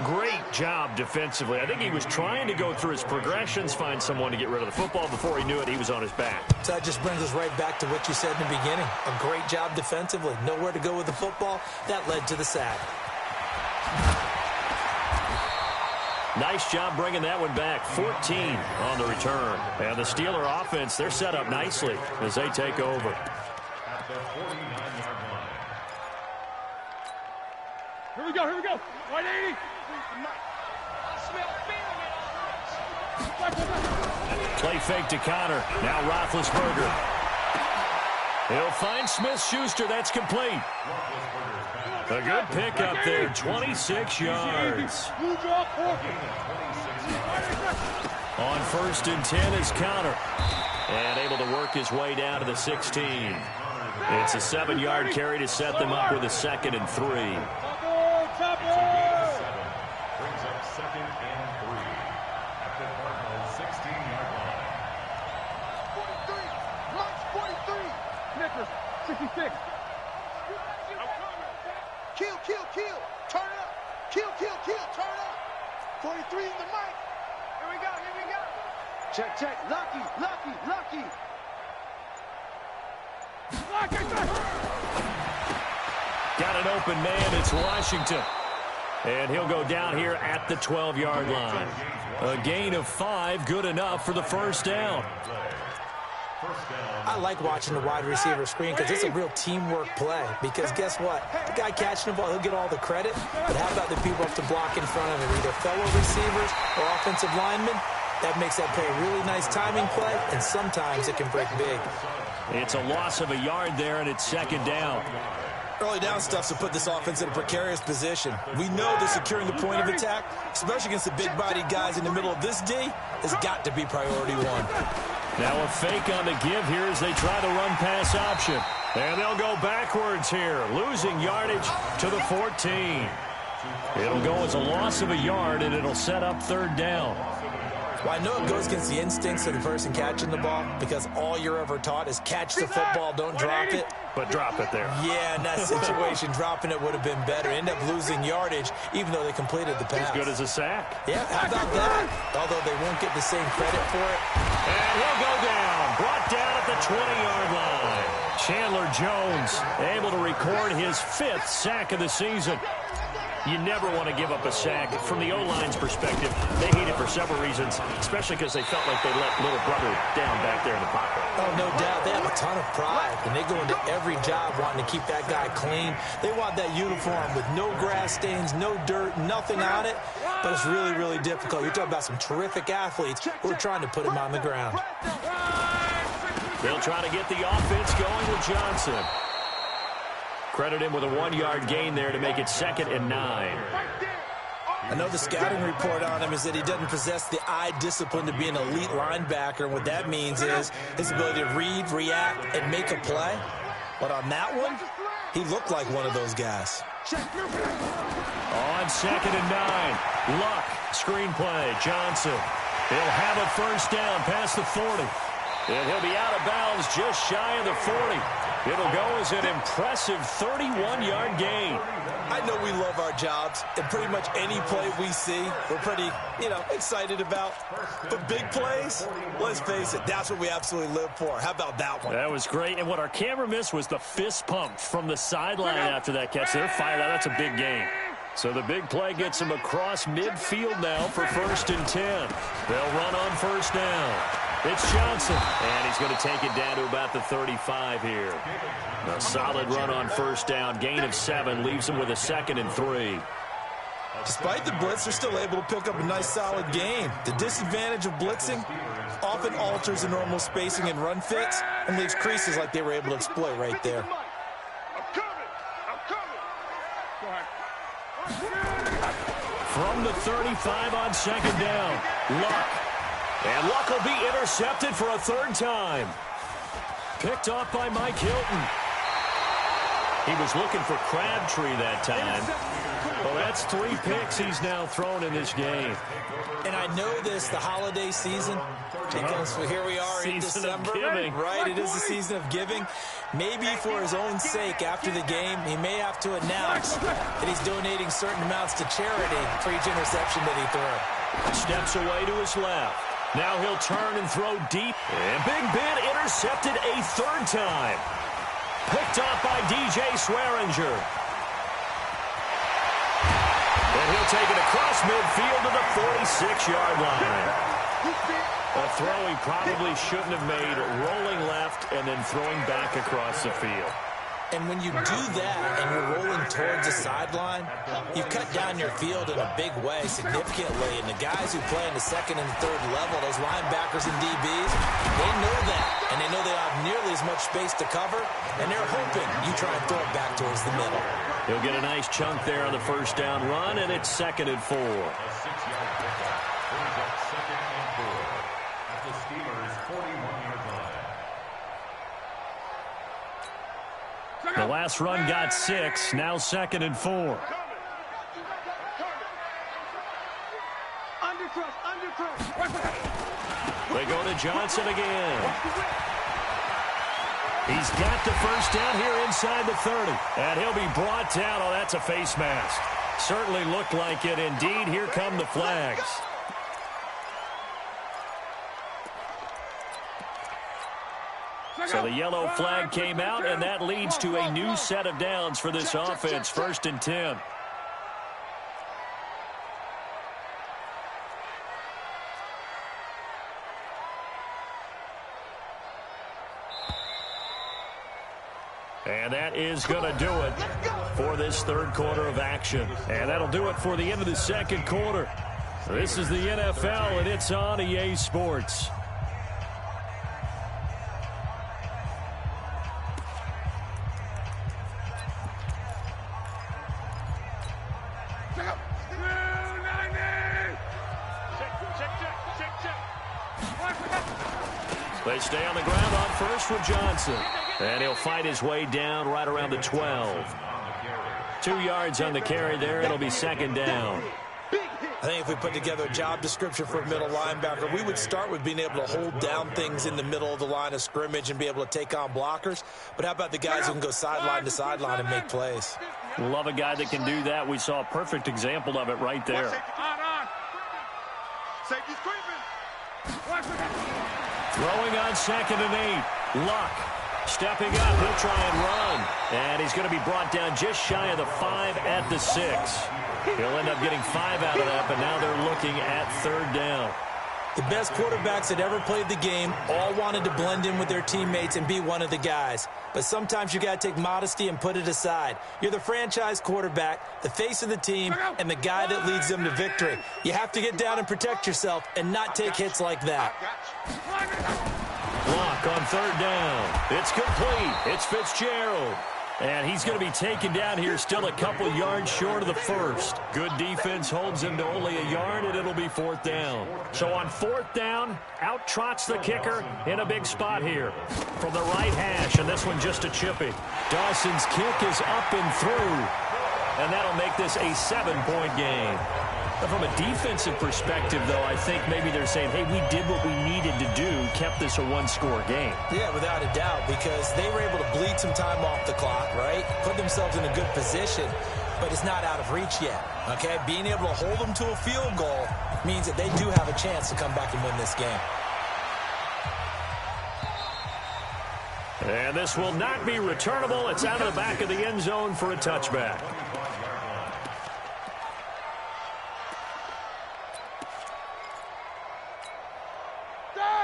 [SPEAKER 2] Great job defensively. I think he was trying to go through his progressions, find someone to get rid of the football. Before he knew it, he was on his back.
[SPEAKER 3] So that just brings us right back to what you said in the beginning. A great job defensively. Nowhere to go with the football. That led to the sack.
[SPEAKER 2] Nice job bringing that one back. 14 on the return. And the Steeler offense, they're set up nicely as they take over.
[SPEAKER 5] At the 49-yard line.
[SPEAKER 4] Here we go. 180.
[SPEAKER 2] Play fake to Connor. Now Roethlisberger. He'll find Smith-Schuster. That's complete. A good pickup there. 26 yards. On 1st and 10 is Connor. And able to work his way down to the 16. It's a 7-yard carry to set them up with a 2nd and 3.
[SPEAKER 5] Brings up 2nd and 3 at the Cardinals' 16-yard line.
[SPEAKER 4] 43. March 43. Snickers, 66. Kill. Turn up. Kill. Turn up. 43 in the mic. Here we go, here we go. Check, check. Lucky, lucky, lucky.
[SPEAKER 2] Got an open man. It's Washington. And he'll go down here at the 12-yard line. A gain of 5, good enough for the first down.
[SPEAKER 3] I like watching the wide receiver screen because it's a real teamwork play. Because guess what? The guy catching the ball, he'll get all the credit. But how about the people up to block in front of him, either fellow receivers or offensive linemen? That makes that play a really nice timing play, and sometimes it can break big.
[SPEAKER 2] It's a loss of a yard there, and it's second down.
[SPEAKER 3] Early down stuff to put this offense in a precarious position. We know that securing the point of attack, especially against the big-bodied guys in the middle of this D, has got to be priority one.
[SPEAKER 2] Now a fake on the give here as they try the run-pass option. And they'll go backwards here, losing yardage to the 14. It'll go as a loss of a yard, and it'll set up third down.
[SPEAKER 3] Well, I know it goes against the instincts of the person catching the ball because all you're ever taught is catch the football, don't drop it.
[SPEAKER 2] But drop it there.
[SPEAKER 3] Yeah, in that situation, dropping it would have been better. End up losing yardage, even though they completed the pass.
[SPEAKER 2] As good as a sack.
[SPEAKER 3] Yeah, how about that? Although they won't get the same credit for it.
[SPEAKER 2] And he'll go down. Brought down at the 20-yard line. Chandler Jones able to record his 5th sack of the season. You never want to give up a sack. From the O-line's perspective, they hate it for several reasons, especially because they felt like they let little brother down back there in the pocket.
[SPEAKER 3] Oh, no doubt. They have a ton of pride, and they go into every job wanting to keep that guy clean. They want that uniform with no grass stains, no dirt, nothing on it, but it's really, really difficult. You're talking about some terrific athletes who are trying to put him on the ground.
[SPEAKER 2] They'll try to get the offense going with Johnson. Credit him with a 1-yard gain there to make it 2nd and 9.
[SPEAKER 3] I know the scouting report on him is that he doesn't possess the eye discipline to be an elite linebacker. And what that means is his ability to read, react, and make a play. But on that one, he looked like one of those guys.
[SPEAKER 2] On 2nd and 9. Luck, screen play, Johnson. He'll have a first down past the 40. And he'll be out of bounds just shy of the 40. It'll go as an impressive 31-yard gain.
[SPEAKER 3] I know we love our jobs, and pretty much any play we see, we're pretty, excited about. But big plays, let's face it, that's what we absolutely live for. How about that one?
[SPEAKER 2] That was great, and what our camera missed was the fist pump from the sideline after that catch. They're fired out. That's a big gain. So the big play gets him across midfield now for 1st and 10. They'll run on first down. It's Johnson, and he's going to take it down to about the 35 here. A solid run on first down, gain of 7, leaves him with a 2nd and 3.
[SPEAKER 3] Despite the blitz, they're still able to pick up a nice, solid gain. The disadvantage of blitzing often alters the normal spacing and run fits and leaves creases like they were able to exploit right there.
[SPEAKER 2] From the 35 on 2nd down, Luck. And Luck will be intercepted for a 3rd time. Picked off by Mike Hilton. He was looking for Crabtree that time. Well, that's 3 picks he's now thrown in this game.
[SPEAKER 3] And I know this, the holiday season, because here we are in December. Right, it is the season of giving. Maybe for his own sake, after the game, he may have to announce that he's donating certain amounts to charity for each interception that he threw.
[SPEAKER 2] Steps away to his left. Now he'll turn and throw deep. And Big Ben intercepted a 3rd time. Picked off by DJ Swearinger. And he'll take it across midfield to the 46-yard line. A throw he probably shouldn't have made, rolling left and then throwing back across the field.
[SPEAKER 3] And when you do that and you're rolling towards the sideline, you've cut down your field in a big way significantly. And the guys who play in the 2nd and 3rd level, those linebackers and DBs, they know that. And they know they don't have nearly as much space to cover. And they're hoping you try and throw it back towards the middle.
[SPEAKER 2] He'll get a nice chunk there on the first down run, and it's 2nd and 4.
[SPEAKER 5] A 6-yard pickup brings up 2nd and 4 at the Steelers' 41-yard line.
[SPEAKER 2] The last run got 6, now 2nd and 4. They go to Johnson again. He's got the first down here inside the 30. And he'll be brought down. Oh, that's a face mask. Certainly looked like it. Indeed, here come the flags. So the yellow flag came out, and that leads to a new set of downs for this offense. 1st and 10. And that is going to do it for this 3rd quarter of action. And that'll do it for the end of the 2nd quarter. This is the NFL, and it's on EA Sports. They stay on the ground on first with Johnson. And he'll fight his way down right around the 12. 2 yards on the carry there. It'll be 2nd down.
[SPEAKER 3] I think if we put together a job description for a middle linebacker, we would start with being able to hold down things in the middle of the line of scrimmage and be able to take on blockers. But how about the guys who can go sideline to sideline and make plays?
[SPEAKER 2] Love a guy that can do that. We saw a perfect example of it right there.
[SPEAKER 4] Safety's creeping.
[SPEAKER 2] Throwing on 2nd and 8. Luck stepping up. He'll try and run. And he's going to be brought down just shy of the 5 at the 6. He'll end up getting 5 out of that, but now they're looking at 3rd down.
[SPEAKER 3] The best quarterbacks that ever played the game all wanted to blend in with their teammates and be one of the guys. But sometimes you got to take modesty and put it aside. You're the franchise quarterback, the face of the team, and the guy that leads them to victory. You have to get down and protect yourself and not take hits like that.
[SPEAKER 2] Block on 3rd down. It's complete. It's Fitzgerald. And he's going to be taken down here still a couple yards short of the 1st. Good defense holds him to only a yard, and it'll be 4th down. So on 4th down, out trots the kicker in a big spot here from the right hash, and this one just a chippy. Dawson's kick is up and through, and that'll make this a 7-point game. But from a defensive perspective, though, I think maybe they're saying, hey, we did what we needed to do, kept this a 1-score game.
[SPEAKER 3] Yeah, without a doubt, because they were able to bleed some time off the clock, right? Put themselves in a good position, but it's not out of reach yet, okay? Being able to hold them to a field goal means that they do have a chance to come back and win this game.
[SPEAKER 2] And this will not be returnable. It's out of the back of the end zone for a touchback.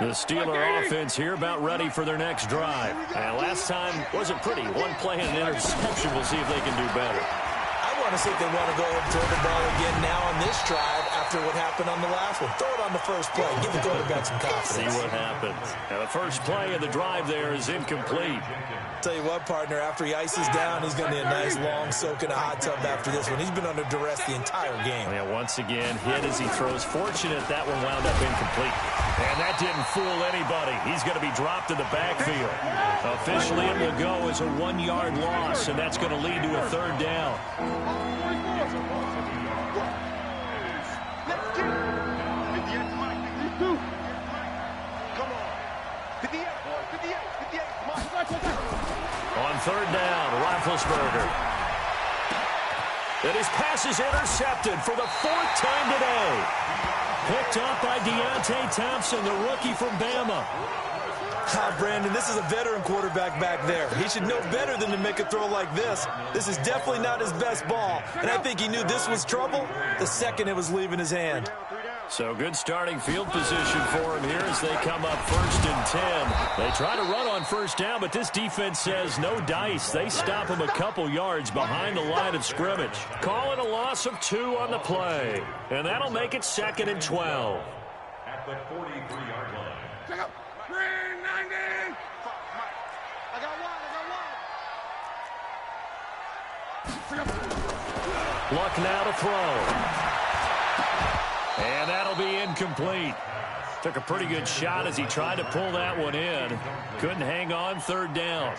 [SPEAKER 2] The Steeler offense here about ready for their next drive. And last time wasn't pretty. 1 play and an interception. We'll see if they can do better.
[SPEAKER 3] I want to see if they want to go ahead and throw the ball again now on this drive after what happened on the last one. Throw it on the first play. Give the quarterback some confidence.
[SPEAKER 2] See what happens. Now the first play of the drive there is incomplete.
[SPEAKER 3] Tell you what, partner, after he ices down, he's going to need a nice long soak in a hot tub after this one. He's been under duress the entire game.
[SPEAKER 2] Yeah, once again, hit as he throws. Fortunate that one wound up incomplete. And that didn't fool anybody. He's going to be dropped in the backfield. Officially, it will go as a 1-yard loss, and that's going to lead to a 3rd down. On 3rd down, Roethlisberger. And his pass is intercepted for the 4th time today. Picked up by Deontay Thompson, the rookie from Bama.
[SPEAKER 3] Brandon, this is a veteran quarterback back there. He should know better than to make a throw like this. This is definitely not his best ball, and I think he knew this was trouble the second it was leaving his hand.
[SPEAKER 2] So good starting field position for him here as they come up 1st and 10. They try to run on 1st down, but this defense says no dice. They stop him a couple yards behind the line of scrimmage. Call it a loss of 2 on the play, and that'll make it 2nd and 12.
[SPEAKER 5] At the 43-yard line.
[SPEAKER 4] Check up. 390. I got one.
[SPEAKER 2] Luck now to throw. And that'll be incomplete. Took a pretty good shot as he tried to pull that one in. Couldn't hang on 3rd down.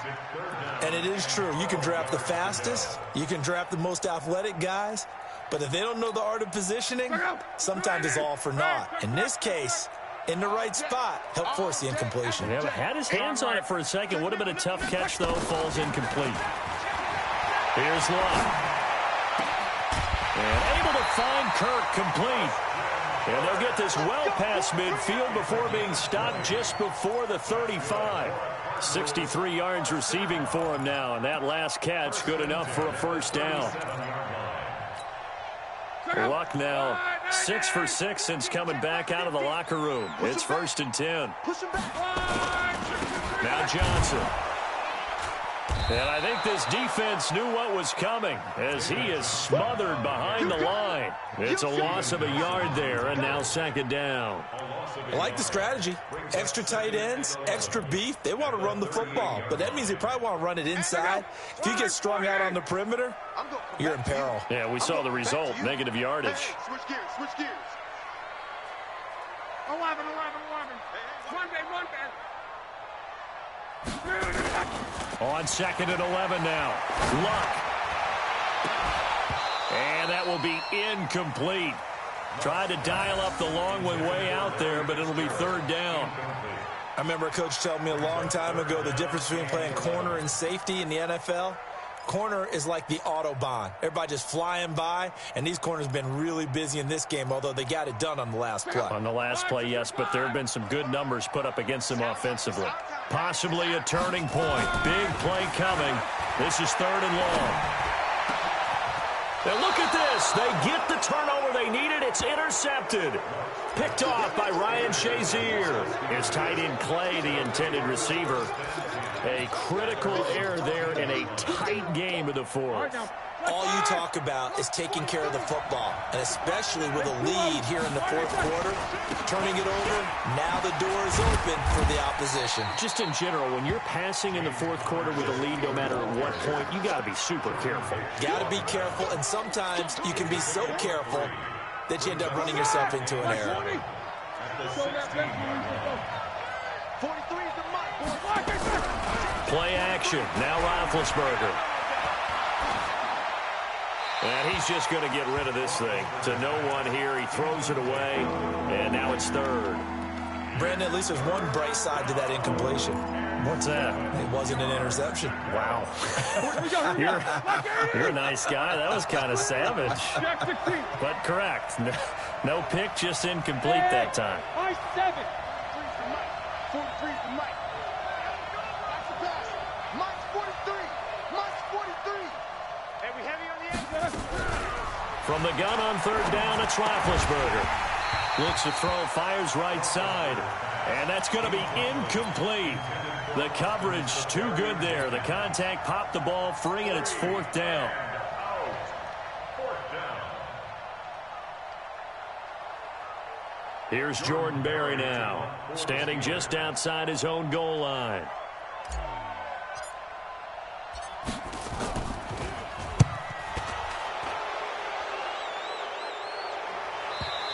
[SPEAKER 3] And it is true. You can draft the fastest. You can draft the most athletic guys. But if they don't know the art of positioning, sometimes it's all for naught. In this case, in the right spot, help force the incompletion.
[SPEAKER 2] Yeah, had his hands on it for a second. Would have been a tough catch, though. Falls incomplete. Here's Luck. And able to find Kirk complete. And they'll get this well past midfield before being stopped just before the 35. 63 yards receiving for him now, and that last catch good enough for a first down. Luck now 6 for 6 since coming back out of the locker room. It's 1st and 10. Now Johnson. And I think this defense knew what was coming as he is smothered behind the line. It's a loss of a yard there, and now 2nd down.
[SPEAKER 3] I like the strategy. Extra tight ends, extra beef. They want to run the football, but that means they probably want to run it inside. If you get strung out on the perimeter, you're in peril.
[SPEAKER 2] Yeah, we saw the result, negative yardage.
[SPEAKER 4] Switch gears, switch gears. 11. One day.
[SPEAKER 2] On 2nd and 11 now. Luck. And that will be incomplete. Tried to dial up the long one way out there, but it'll be 3rd down.
[SPEAKER 3] I remember a coach telling me a long time ago the difference between playing corner and safety in the NFL. Corner is like the Autobahn. Everybody just flying by, and these corners have been really busy in this game, although they got it done on the last play.
[SPEAKER 2] On the last play, yes, but there have been some good numbers put up against them offensively. Possibly a turning point. Big play coming. This is 3rd and long. And look at this. They get the turnover they needed. It's intercepted. Picked off by Ryan Shazier. His tight end Clay, the intended receiver. A critical error there in a tight game of the 4th.
[SPEAKER 3] All you talk about is taking care of the football, and especially with a lead here in the 4th quarter, turning it over, now the door is open for the opposition.
[SPEAKER 2] Just in general, when you're passing in the 4th quarter with a lead, no matter at what point, you got to be super careful.
[SPEAKER 3] Got to be careful, and sometimes you can be so careful that you end up running yourself into an error.
[SPEAKER 4] 43 is the mark.
[SPEAKER 2] Play action. Now Roethlisberger. And he's just going to get rid of this thing. To no one here. He throws it away. And now it's 3rd.
[SPEAKER 3] Brandon, at least there's one bright side to that incompletion.
[SPEAKER 2] What's that?
[SPEAKER 3] It wasn't an interception.
[SPEAKER 2] Wow. you're a nice guy. That was kind of savage. But correct. No pick, just incomplete that time.
[SPEAKER 4] 7. 43 is the mic. Mike's 43. Mike's 43. Hey, we heavy on the edge.
[SPEAKER 2] From the gun on 3rd down, it's Roethlisberger. Looks to throw, fires right side. And that's going to be incomplete. The coverage too good there. The contact popped the ball free, and it's 4th down. Here's Jordan Berry now, standing just outside his own goal line.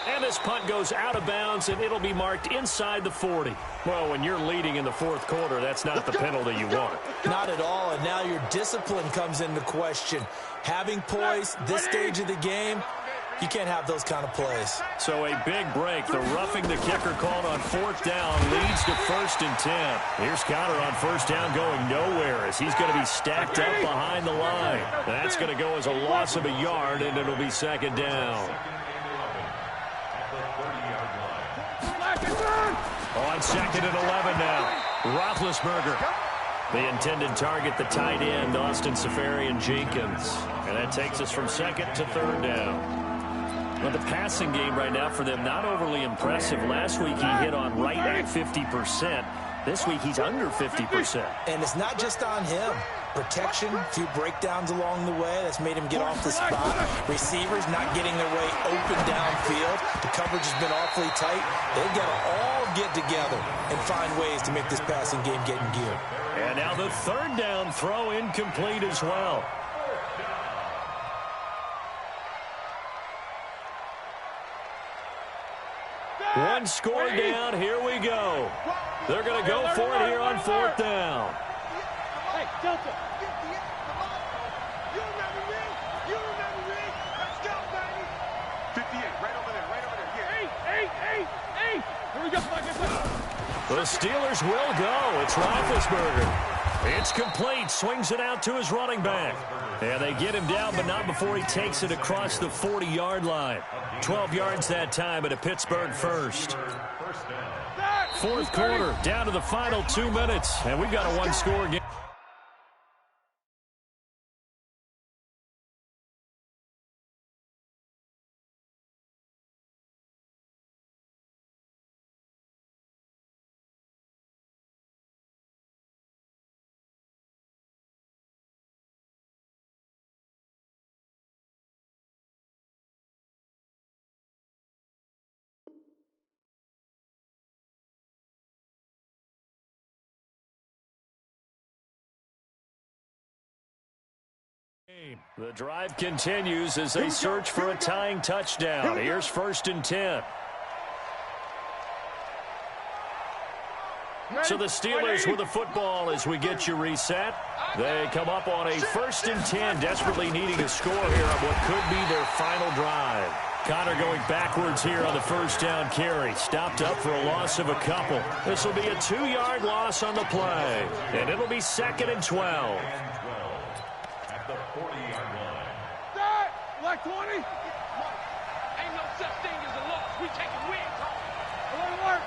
[SPEAKER 2] And this punt goes out of bounds, and it'll be marked inside the 40. Well, when you're leading in the 4th quarter, that's not the penalty you want.
[SPEAKER 3] Not at all, and now your discipline comes into question. Having poise this stage of the game, you can't have those kind of plays.
[SPEAKER 2] So a big break. The roughing the kicker called on 4th down leads to 1st and 10. Here's Connor on 1st down going nowhere as he's going to be stacked up behind the line. That's going to go as a loss of a yard, and it'll be 2nd down. On 2nd and 11 now. Roethlisberger. The intended target, the tight end, Austin Seferian-Jenkins. And that takes us from 2nd to 3rd down. Well, the passing game right now for them, not overly impressive. Last week he hit on right at 50%. This week he's under 50%.
[SPEAKER 3] And it's not just on him. Protection, a few breakdowns along the way. That's made him get off the spot. Receivers not getting their way open downfield. The coverage has been awfully tight. They've got to all get together and find ways to make this passing game get in gear.
[SPEAKER 2] And now the 3rd down throw incomplete as well. One score down. Here we go. They're going to go for it here on 4th down.
[SPEAKER 4] Hey, Delta. You remember me? You remember me? Let's go, baby. 58, right over there, right over there. Yeah. 8. Here we go.
[SPEAKER 2] The Steelers will go. It's Roethlisberger. It's complete. Swings it out to his running back. And they get him down, but not before he takes it across the 40-yard line. 12 yards that time at a Pittsburgh first. Fourth quarter, down to the final 2 minutes, and we've got a one-score game. The drive continues as they search for a tying touchdown. Here's 1st and 10. So the Steelers with the football as we get you reset. They come up on a 1st and 10, desperately needing a score here on what could be their final drive. Connor going backwards here on the first down carry. Stopped up for a loss of a couple. This will be a 2-yard loss on the play. And it'll be 2nd and 12.
[SPEAKER 5] At the 40-yard line.
[SPEAKER 4] Like 20? Ain't no such thing as a loss. We taking wins home. Work.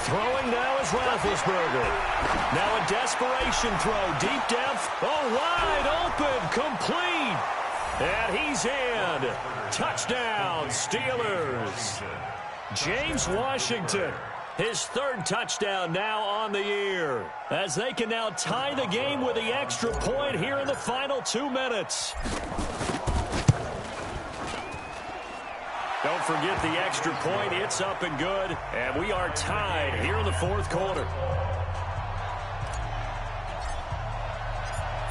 [SPEAKER 2] Throwing now is Roethlisberger. Now a desperation throw. Deep depth. Oh, wide open. Complete. And he's in. Touchdown, Steelers. James Washington. His 3rd touchdown now on the year, as they can now tie the game with the extra point here in the final 2 minutes. Don't forget the extra point. It's up and good, and we are tied here in the 4th quarter.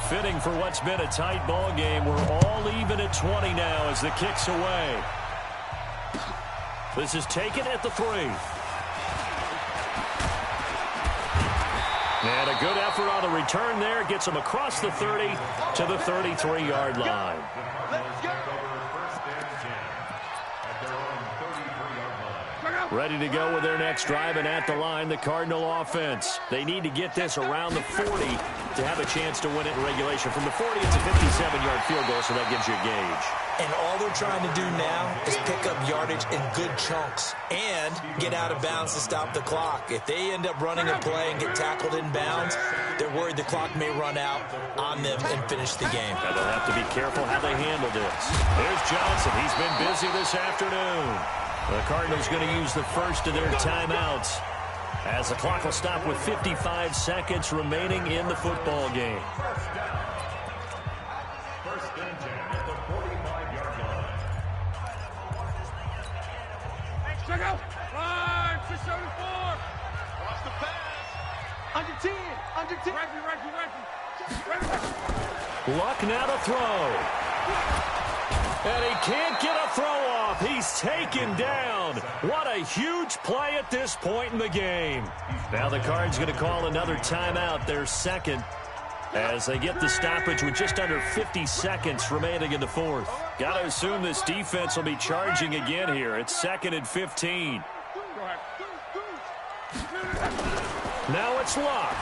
[SPEAKER 2] Fitting for what's been a tight ball game. We're all even at 20 now as the kick's away. This is taken at the 3. And a good effort on the return there. Gets him across the 30 to the 33-yard line. Ready to go with their next drive, and at the line, the Cardinal offense. They need to get this around the 40 to have a chance to win it in regulation. From the 40, it's a 57-yard field goal, so that gives you a gauge.
[SPEAKER 3] And all they're trying to do now is pick up yardage in good chunks and get out of bounds to stop the clock. If they end up running a play and get tackled in bounds, they're worried the clock may run out on them and finish the game.
[SPEAKER 2] And they'll have to be careful how they handle this. Here's Johnson. He's been busy this afternoon. The Cardinals going to use the first of their timeouts, as the clock will stop with 55 seconds remaining in the football game.
[SPEAKER 5] First and 10 at the 45-yard line.
[SPEAKER 4] Check out. 674. Watch the pass. Under 10. Under 10. Right.
[SPEAKER 2] Luck now to throw. And he can't get a throw off. He's taken down. What a huge play at this point in the game. Now the Cards going to call another timeout, their 2nd, as they get the stoppage with just under 50 seconds remaining in the 4th. Got to assume this defense will be charging again here. It's 2nd and 15. Now it's Luck.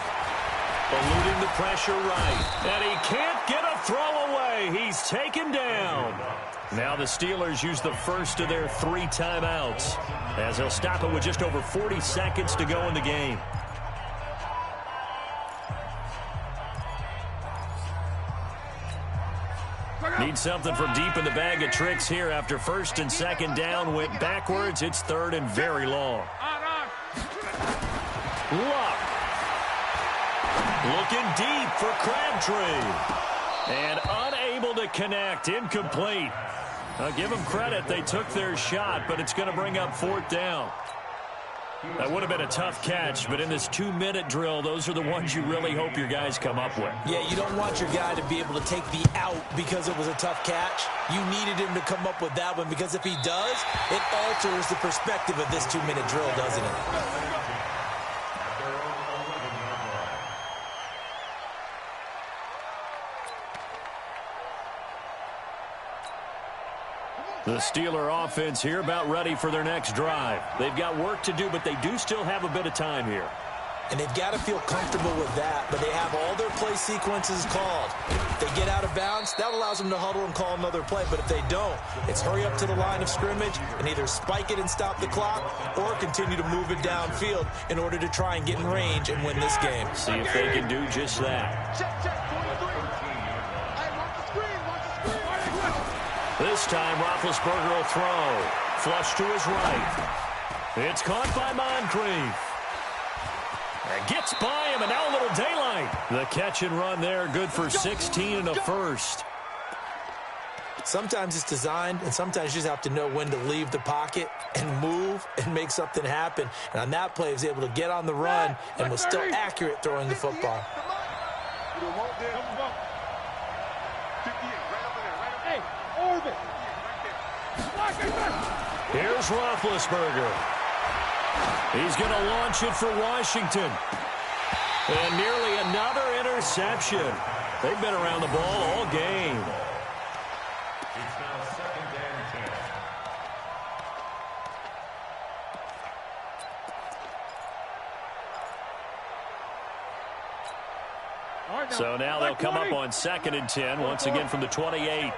[SPEAKER 2] Eluding the pressure right. And he can't get a throw away. He's taken down. Now the Steelers use the first of their 3 timeouts, as they'll stop it with just over 40 seconds to go in the game. Need something from deep in the bag of tricks here after 1st and 2nd down. Went backwards. It's 3rd and very long. Luck. Looking deep for Crabtree. And unable to connect. Incomplete. I'll give them credit. They took their shot, but it's going to bring up 4th down. That would have been a tough catch, but in this 2-minute drill, those are the ones you really hope your guys come up with.
[SPEAKER 3] Yeah, you don't want your guy to be able to take the out because it was a tough catch. You needed him to come up with that one, because if he does, it alters the perspective of this 2-minute drill, doesn't it?
[SPEAKER 2] The Steeler offense here about ready for their next drive. They've got work to do, but they do still have a bit of time here.
[SPEAKER 3] and they've got to feel comfortable with that, but they have all their play sequences called. If they get out of bounds, that allows them to huddle and call another play, but if they don't, it's hurry up to the line of scrimmage and either spike it and stop the clock or continue to move it downfield in order to try and get in range and win this game.
[SPEAKER 6] See if they can do just that. This time, Roethlisberger will throw. Flush to his right. It's caught by Moncrief. And gets by him, and now a little daylight. The catch and run there, good for 16 and a first.
[SPEAKER 3] Sometimes it's designed, and sometimes you just have to know when to leave the pocket and move and make something happen. And on that play, he was able to get on the run and was still accurate throwing the football.
[SPEAKER 2] Here's Roethlisberger. He's going to launch it for Washington. And nearly another interception. They've been around the ball all game.
[SPEAKER 5] It's now 2nd and 10.
[SPEAKER 2] So now they'll come up on 2nd and 10, once again from the 28.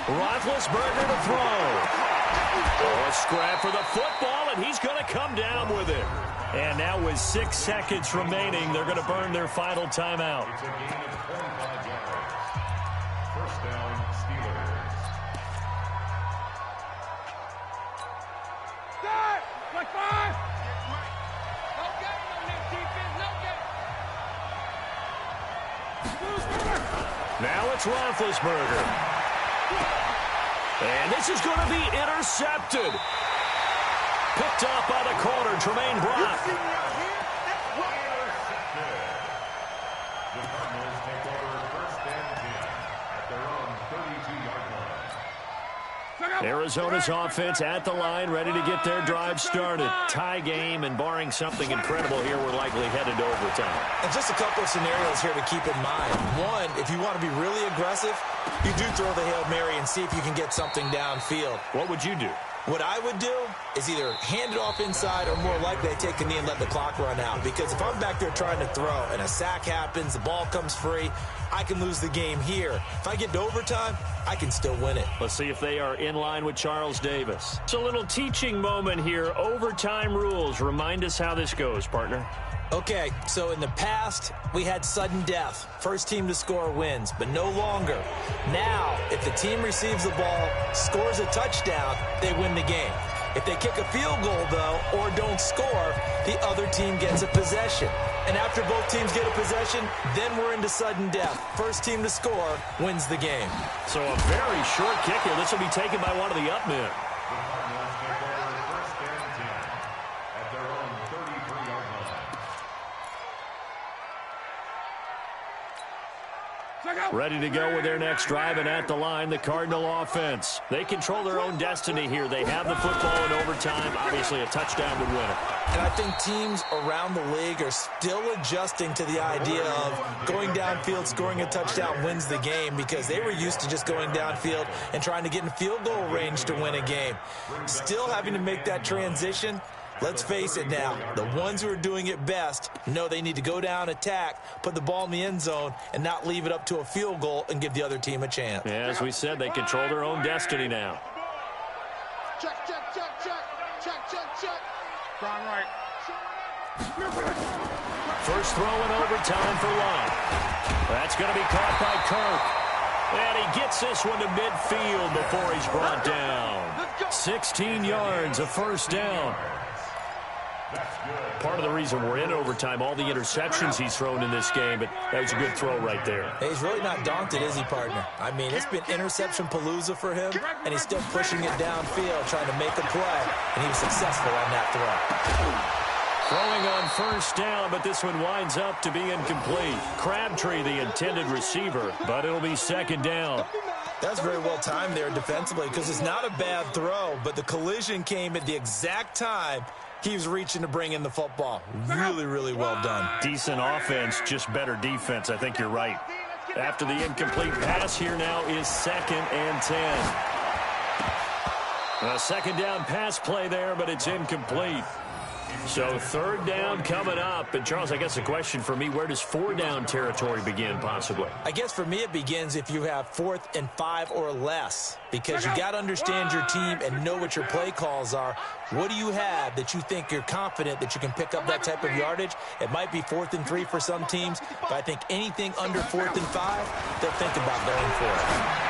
[SPEAKER 2] Roethlisberger to throw. Oh, a scrap for the football, and he's going to come down with it. And now with 6 seconds remaining, they're going to burn their final timeout.
[SPEAKER 5] It's a gain of 25 yards. First down, Steelers.
[SPEAKER 4] Like 5.
[SPEAKER 2] Now it's Roethlisberger. And this is going to be intercepted. Picked off by the corner, Tremaine Brock.
[SPEAKER 5] The Cardinals take over 1st and 10 at their own 32-yard line.
[SPEAKER 2] Arizona's offense at the line, ready to get their drive started. Tie game, and barring something incredible here, we're likely headed to overtime.
[SPEAKER 3] And just a couple of scenarios here to keep in mind. One, if you want to be really aggressive, you do throw the Hail Mary and see if you can get something downfield.
[SPEAKER 2] What would you do?
[SPEAKER 3] What I would do is either hand it off inside or more likely I take a knee and let the clock run out. Because if I'm back there trying to throw and a sack happens, the ball comes free, I can lose the game here. If I get to overtime, I can still win it.
[SPEAKER 2] Let's see if they are in line with Charles Davis. It's a little teaching moment here. Overtime rules. Remind us how this goes, partner.
[SPEAKER 3] Okay, so in the past, we had sudden death. First team to score wins, but no longer. Now, if the team receives the ball, scores a touchdown, they win the game. If they kick a field goal, though, or don't score, the other team gets a possession. And after both teams get a possession, then we're into sudden death. First team to score wins the game.
[SPEAKER 2] So a very short kick here. This will be taken by one of the up men.
[SPEAKER 5] The Cardinals take over 1st and 10 at their own 33-yard line.
[SPEAKER 2] Ready to go with their next drive, and at the line, the Cardinal offense. They control their own destiny here. They have the football in overtime. Obviously, a touchdown would win it.
[SPEAKER 3] And I think teams around the league are still adjusting to the idea of going downfield, scoring a touchdown wins the game, because they were used to just going downfield and trying to get in field goal range to win a game. Still having to make that transition. Let's face it now, the ones who are doing it best know they need to go down, attack, put the ball in the end zone, and not leave it up to a field goal and give the other team a chance.
[SPEAKER 2] Yeah, as we said, they control their own destiny now.
[SPEAKER 4] Check, check, check, check. Check, check, check. Strong right.
[SPEAKER 2] First throw in overtime for Love. That's going to be caught by Kirk. And he gets this one to midfield before he's brought down. 16 yards, a first down. Part of the reason we're in overtime, all the interceptions he's thrown in this game, but that was a good throw right there.
[SPEAKER 3] Hey, he's really not daunted, is he, partner? I mean, it's been interception palooza for him, and he's still pushing it downfield, trying to make a play, and he was successful on that throw.
[SPEAKER 2] Throwing on first down, but this one winds up to be incomplete. Crabtree, the intended receiver, but it'll be second down.
[SPEAKER 3] That's very well timed there defensively, because it's not a bad throw, but the collision came at the exact time he was reaching to bring in the football. Really, really well done.
[SPEAKER 2] Decent offense, just better defense. I think you're right. After the incomplete pass, here now is 2nd and 10. A second down pass play there, but it's incomplete. So third down coming up. And, Charles, I guess the question for me, where does four down territory begin possibly?
[SPEAKER 3] I guess for me it begins if you have 4th and 5 or less, because you got to understand your team and know what your play calls are. What do you have that you think you're confident that you can pick up that type of yardage? It might be 4th and 3 for some teams, but I think anything under 4th and 5, they'll think about going for it.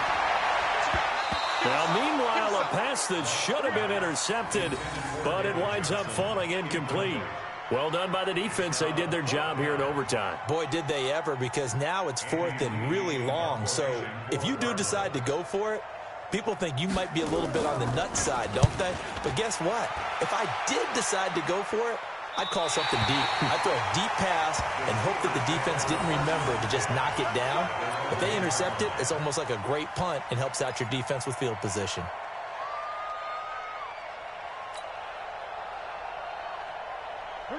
[SPEAKER 2] Now, meanwhile, a pass that should have been intercepted, but it winds up falling incomplete. Well done by the defense. They did their job here in overtime.
[SPEAKER 3] Boy, did they ever, because now it's 4th and really long. So if you do decide to go for it, people think you might be a little bit on the nut side, don't they? But guess what? If I did decide to go for it, I'd call something deep. I'd throw a deep pass and hope that the defense didn't remember to just knock it down. If they intercept it, it's almost like a great punt and helps out your defense with field position.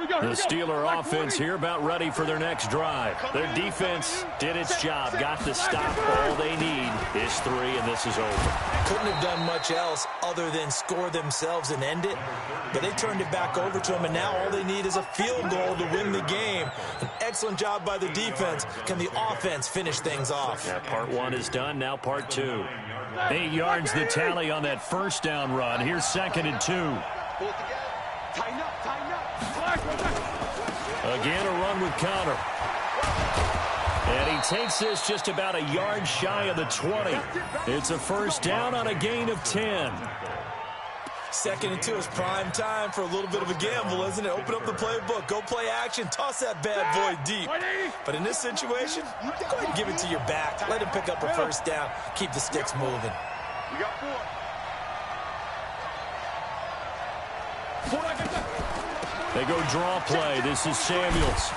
[SPEAKER 2] The Steeler offense here about ready for their next drive. Their defense did its job, got the stop. All they need is 3, and this is over.
[SPEAKER 3] Couldn't have done much else other than score themselves and end it, but they turned it back over to them, and now all they need is a field goal to win the game. An excellent job by the defense. Can the offense finish things off?
[SPEAKER 2] Yeah, part 1 is done, now part 2. 8 yards the tally on that first down run. Here's 2nd and 2.
[SPEAKER 4] Tighten up.
[SPEAKER 2] Again, a run with Connor. And he takes this just about a yard shy of the 20. It's a first down on a gain of 10.
[SPEAKER 3] 2nd and 2 is prime time for a little bit of a gamble, isn't it? Open up the playbook, go play action, toss that bad boy deep. But in this situation, go ahead and give it to your back. Let him pick up a first down. Keep the sticks moving.
[SPEAKER 4] We got 4.
[SPEAKER 2] They go draw play. This is Samuels.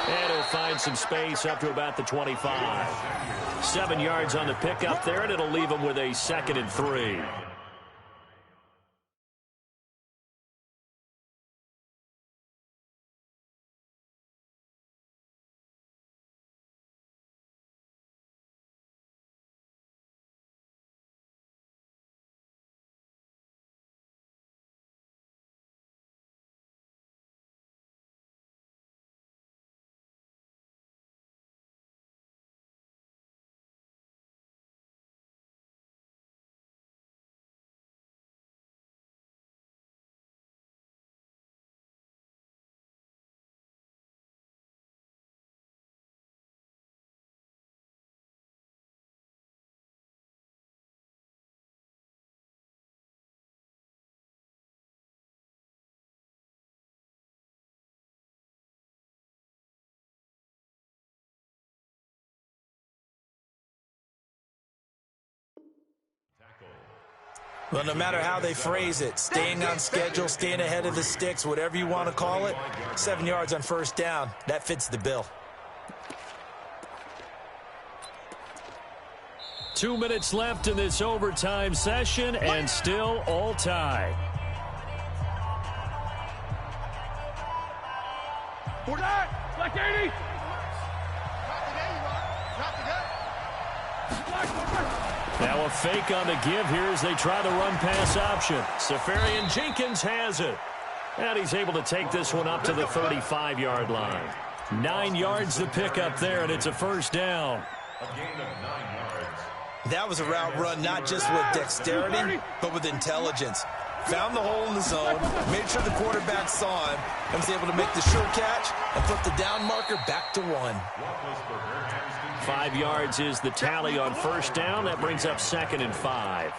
[SPEAKER 2] And he'll find some space up to about the 25. 7 yards on the pickup there, and it'll leave him with a 2nd and 3.
[SPEAKER 3] Well, no matter how they phrase it, staying on schedule, staying ahead of the sticks, whatever you want to call it, 7 yards on first down, that fits the bill.
[SPEAKER 2] 2 minutes left in this overtime session, and still all tied.
[SPEAKER 4] Black 80.
[SPEAKER 2] Now a fake on the give here as they try the run-pass option. Safarian Jenkins has it. And he's able to take this one up to the 35-yard line. 9 yards the pickup there, and it's a first down.
[SPEAKER 5] A gain of 9 yards.
[SPEAKER 3] That was a route run not just with dexterity, but with intelligence. Found the hole in the zone, made sure the quarterback saw him, and was able to make the sure catch and put the down marker back to 1.
[SPEAKER 2] 5 yards is the tally on first down. That brings up 2nd and 5.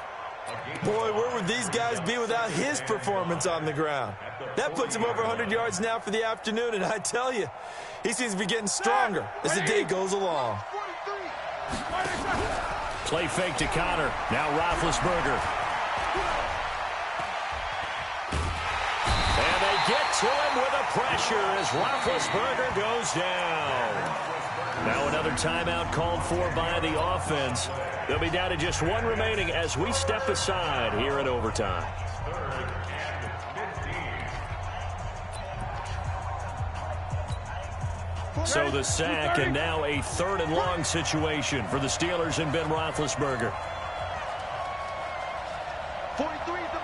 [SPEAKER 3] Boy, where would these guys be without his performance on the ground? That puts him over 100 yards now for the afternoon, and I tell you, he seems to be getting stronger as the day goes along.
[SPEAKER 2] Play fake to Connor. Now Roethlisberger. And they get to him with a pressure as Roethlisberger goes down. Now another timeout called for by the offense. They'll be down to just 1 remaining as we step aside here in overtime. So the sack, and now a 3rd and long situation for the Steelers and Ben Roethlisberger.
[SPEAKER 4] 43 is the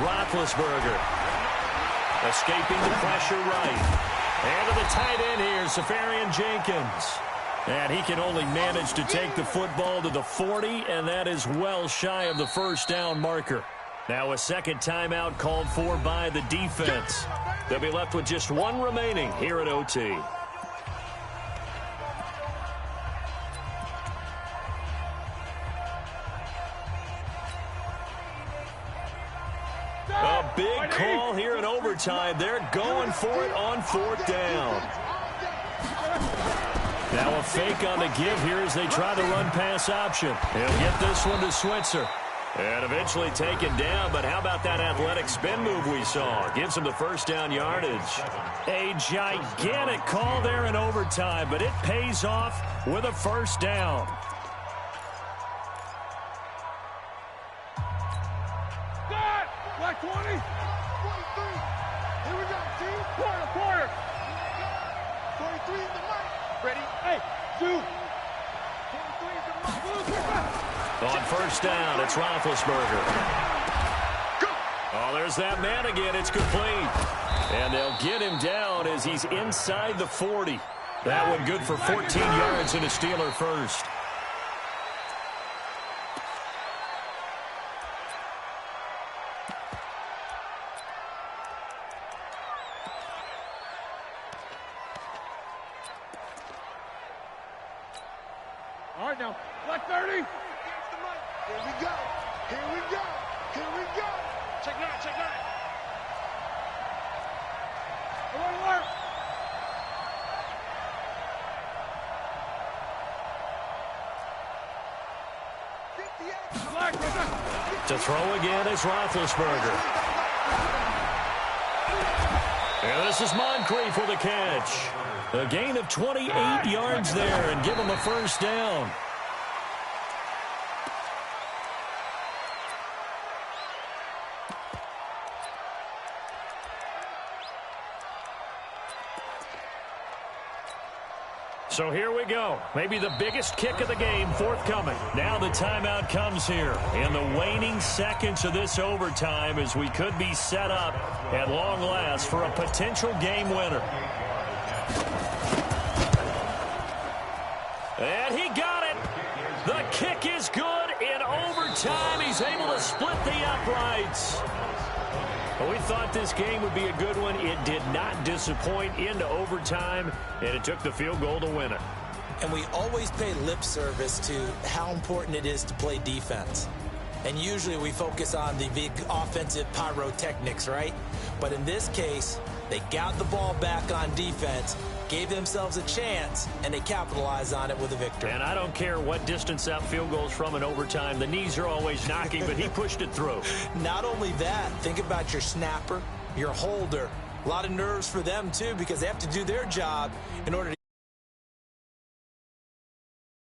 [SPEAKER 2] Roethlisberger escaping the pressure right. And to the tight end here, Safarian Jenkins. And he can only manage to take the football to the 40, and that is well shy of the first down marker. Now a second timeout called for by the defense. They'll be left with just one remaining here at OT. A big call here in overtime. They're going for it on fourth down. Now a fake on the give here as they try the run-pass option. He'll get this one to Switzer. And eventually taken down, but how about that athletic spin move we saw? Gives him the first down yardage. A gigantic call there in overtime, but it pays off with a first down.
[SPEAKER 4] Black 20. 23. Here we go, team. Quarter. 23 in the mic. Ready? Hey, 2. 23 in the mic.
[SPEAKER 2] On first down, it's Roethlisberger. Oh, there's that man again. It's complete. And they'll get him down as he's inside the 40. That one good for 14 yards and a Steeler first.
[SPEAKER 4] All right, now, black 30. Here we go. Here we go. Here we go. Check 9, check 9. Alert.
[SPEAKER 2] To throw again is Roethlisberger. And this is Moncrief with a catch. A gain of 28 yards there and give him a first down. So here we go. Maybe the biggest kick of the game forthcoming. Now the timeout comes here in the waning seconds of this overtime as we could be set up at long last for a potential game winner. And he got it. The kick is good in overtime. He's able to split the uprights. Well, we thought this game would be a good one. It did not disappoint into overtime, and it took the field goal to win it.
[SPEAKER 3] And we always pay lip service to how important it is to play defense. And usually we focus on the big offensive pyrotechnics, right? But in this case, they got the ball back on defense, gave themselves a chance, and they capitalized on it with a victory.
[SPEAKER 2] And I don't care what distance that field goal is from in overtime. The knees are always knocking, but he pushed it through.
[SPEAKER 3] Not only that, think about your snapper, your holder. A lot of nerves for them, too, because they have to do their job in order to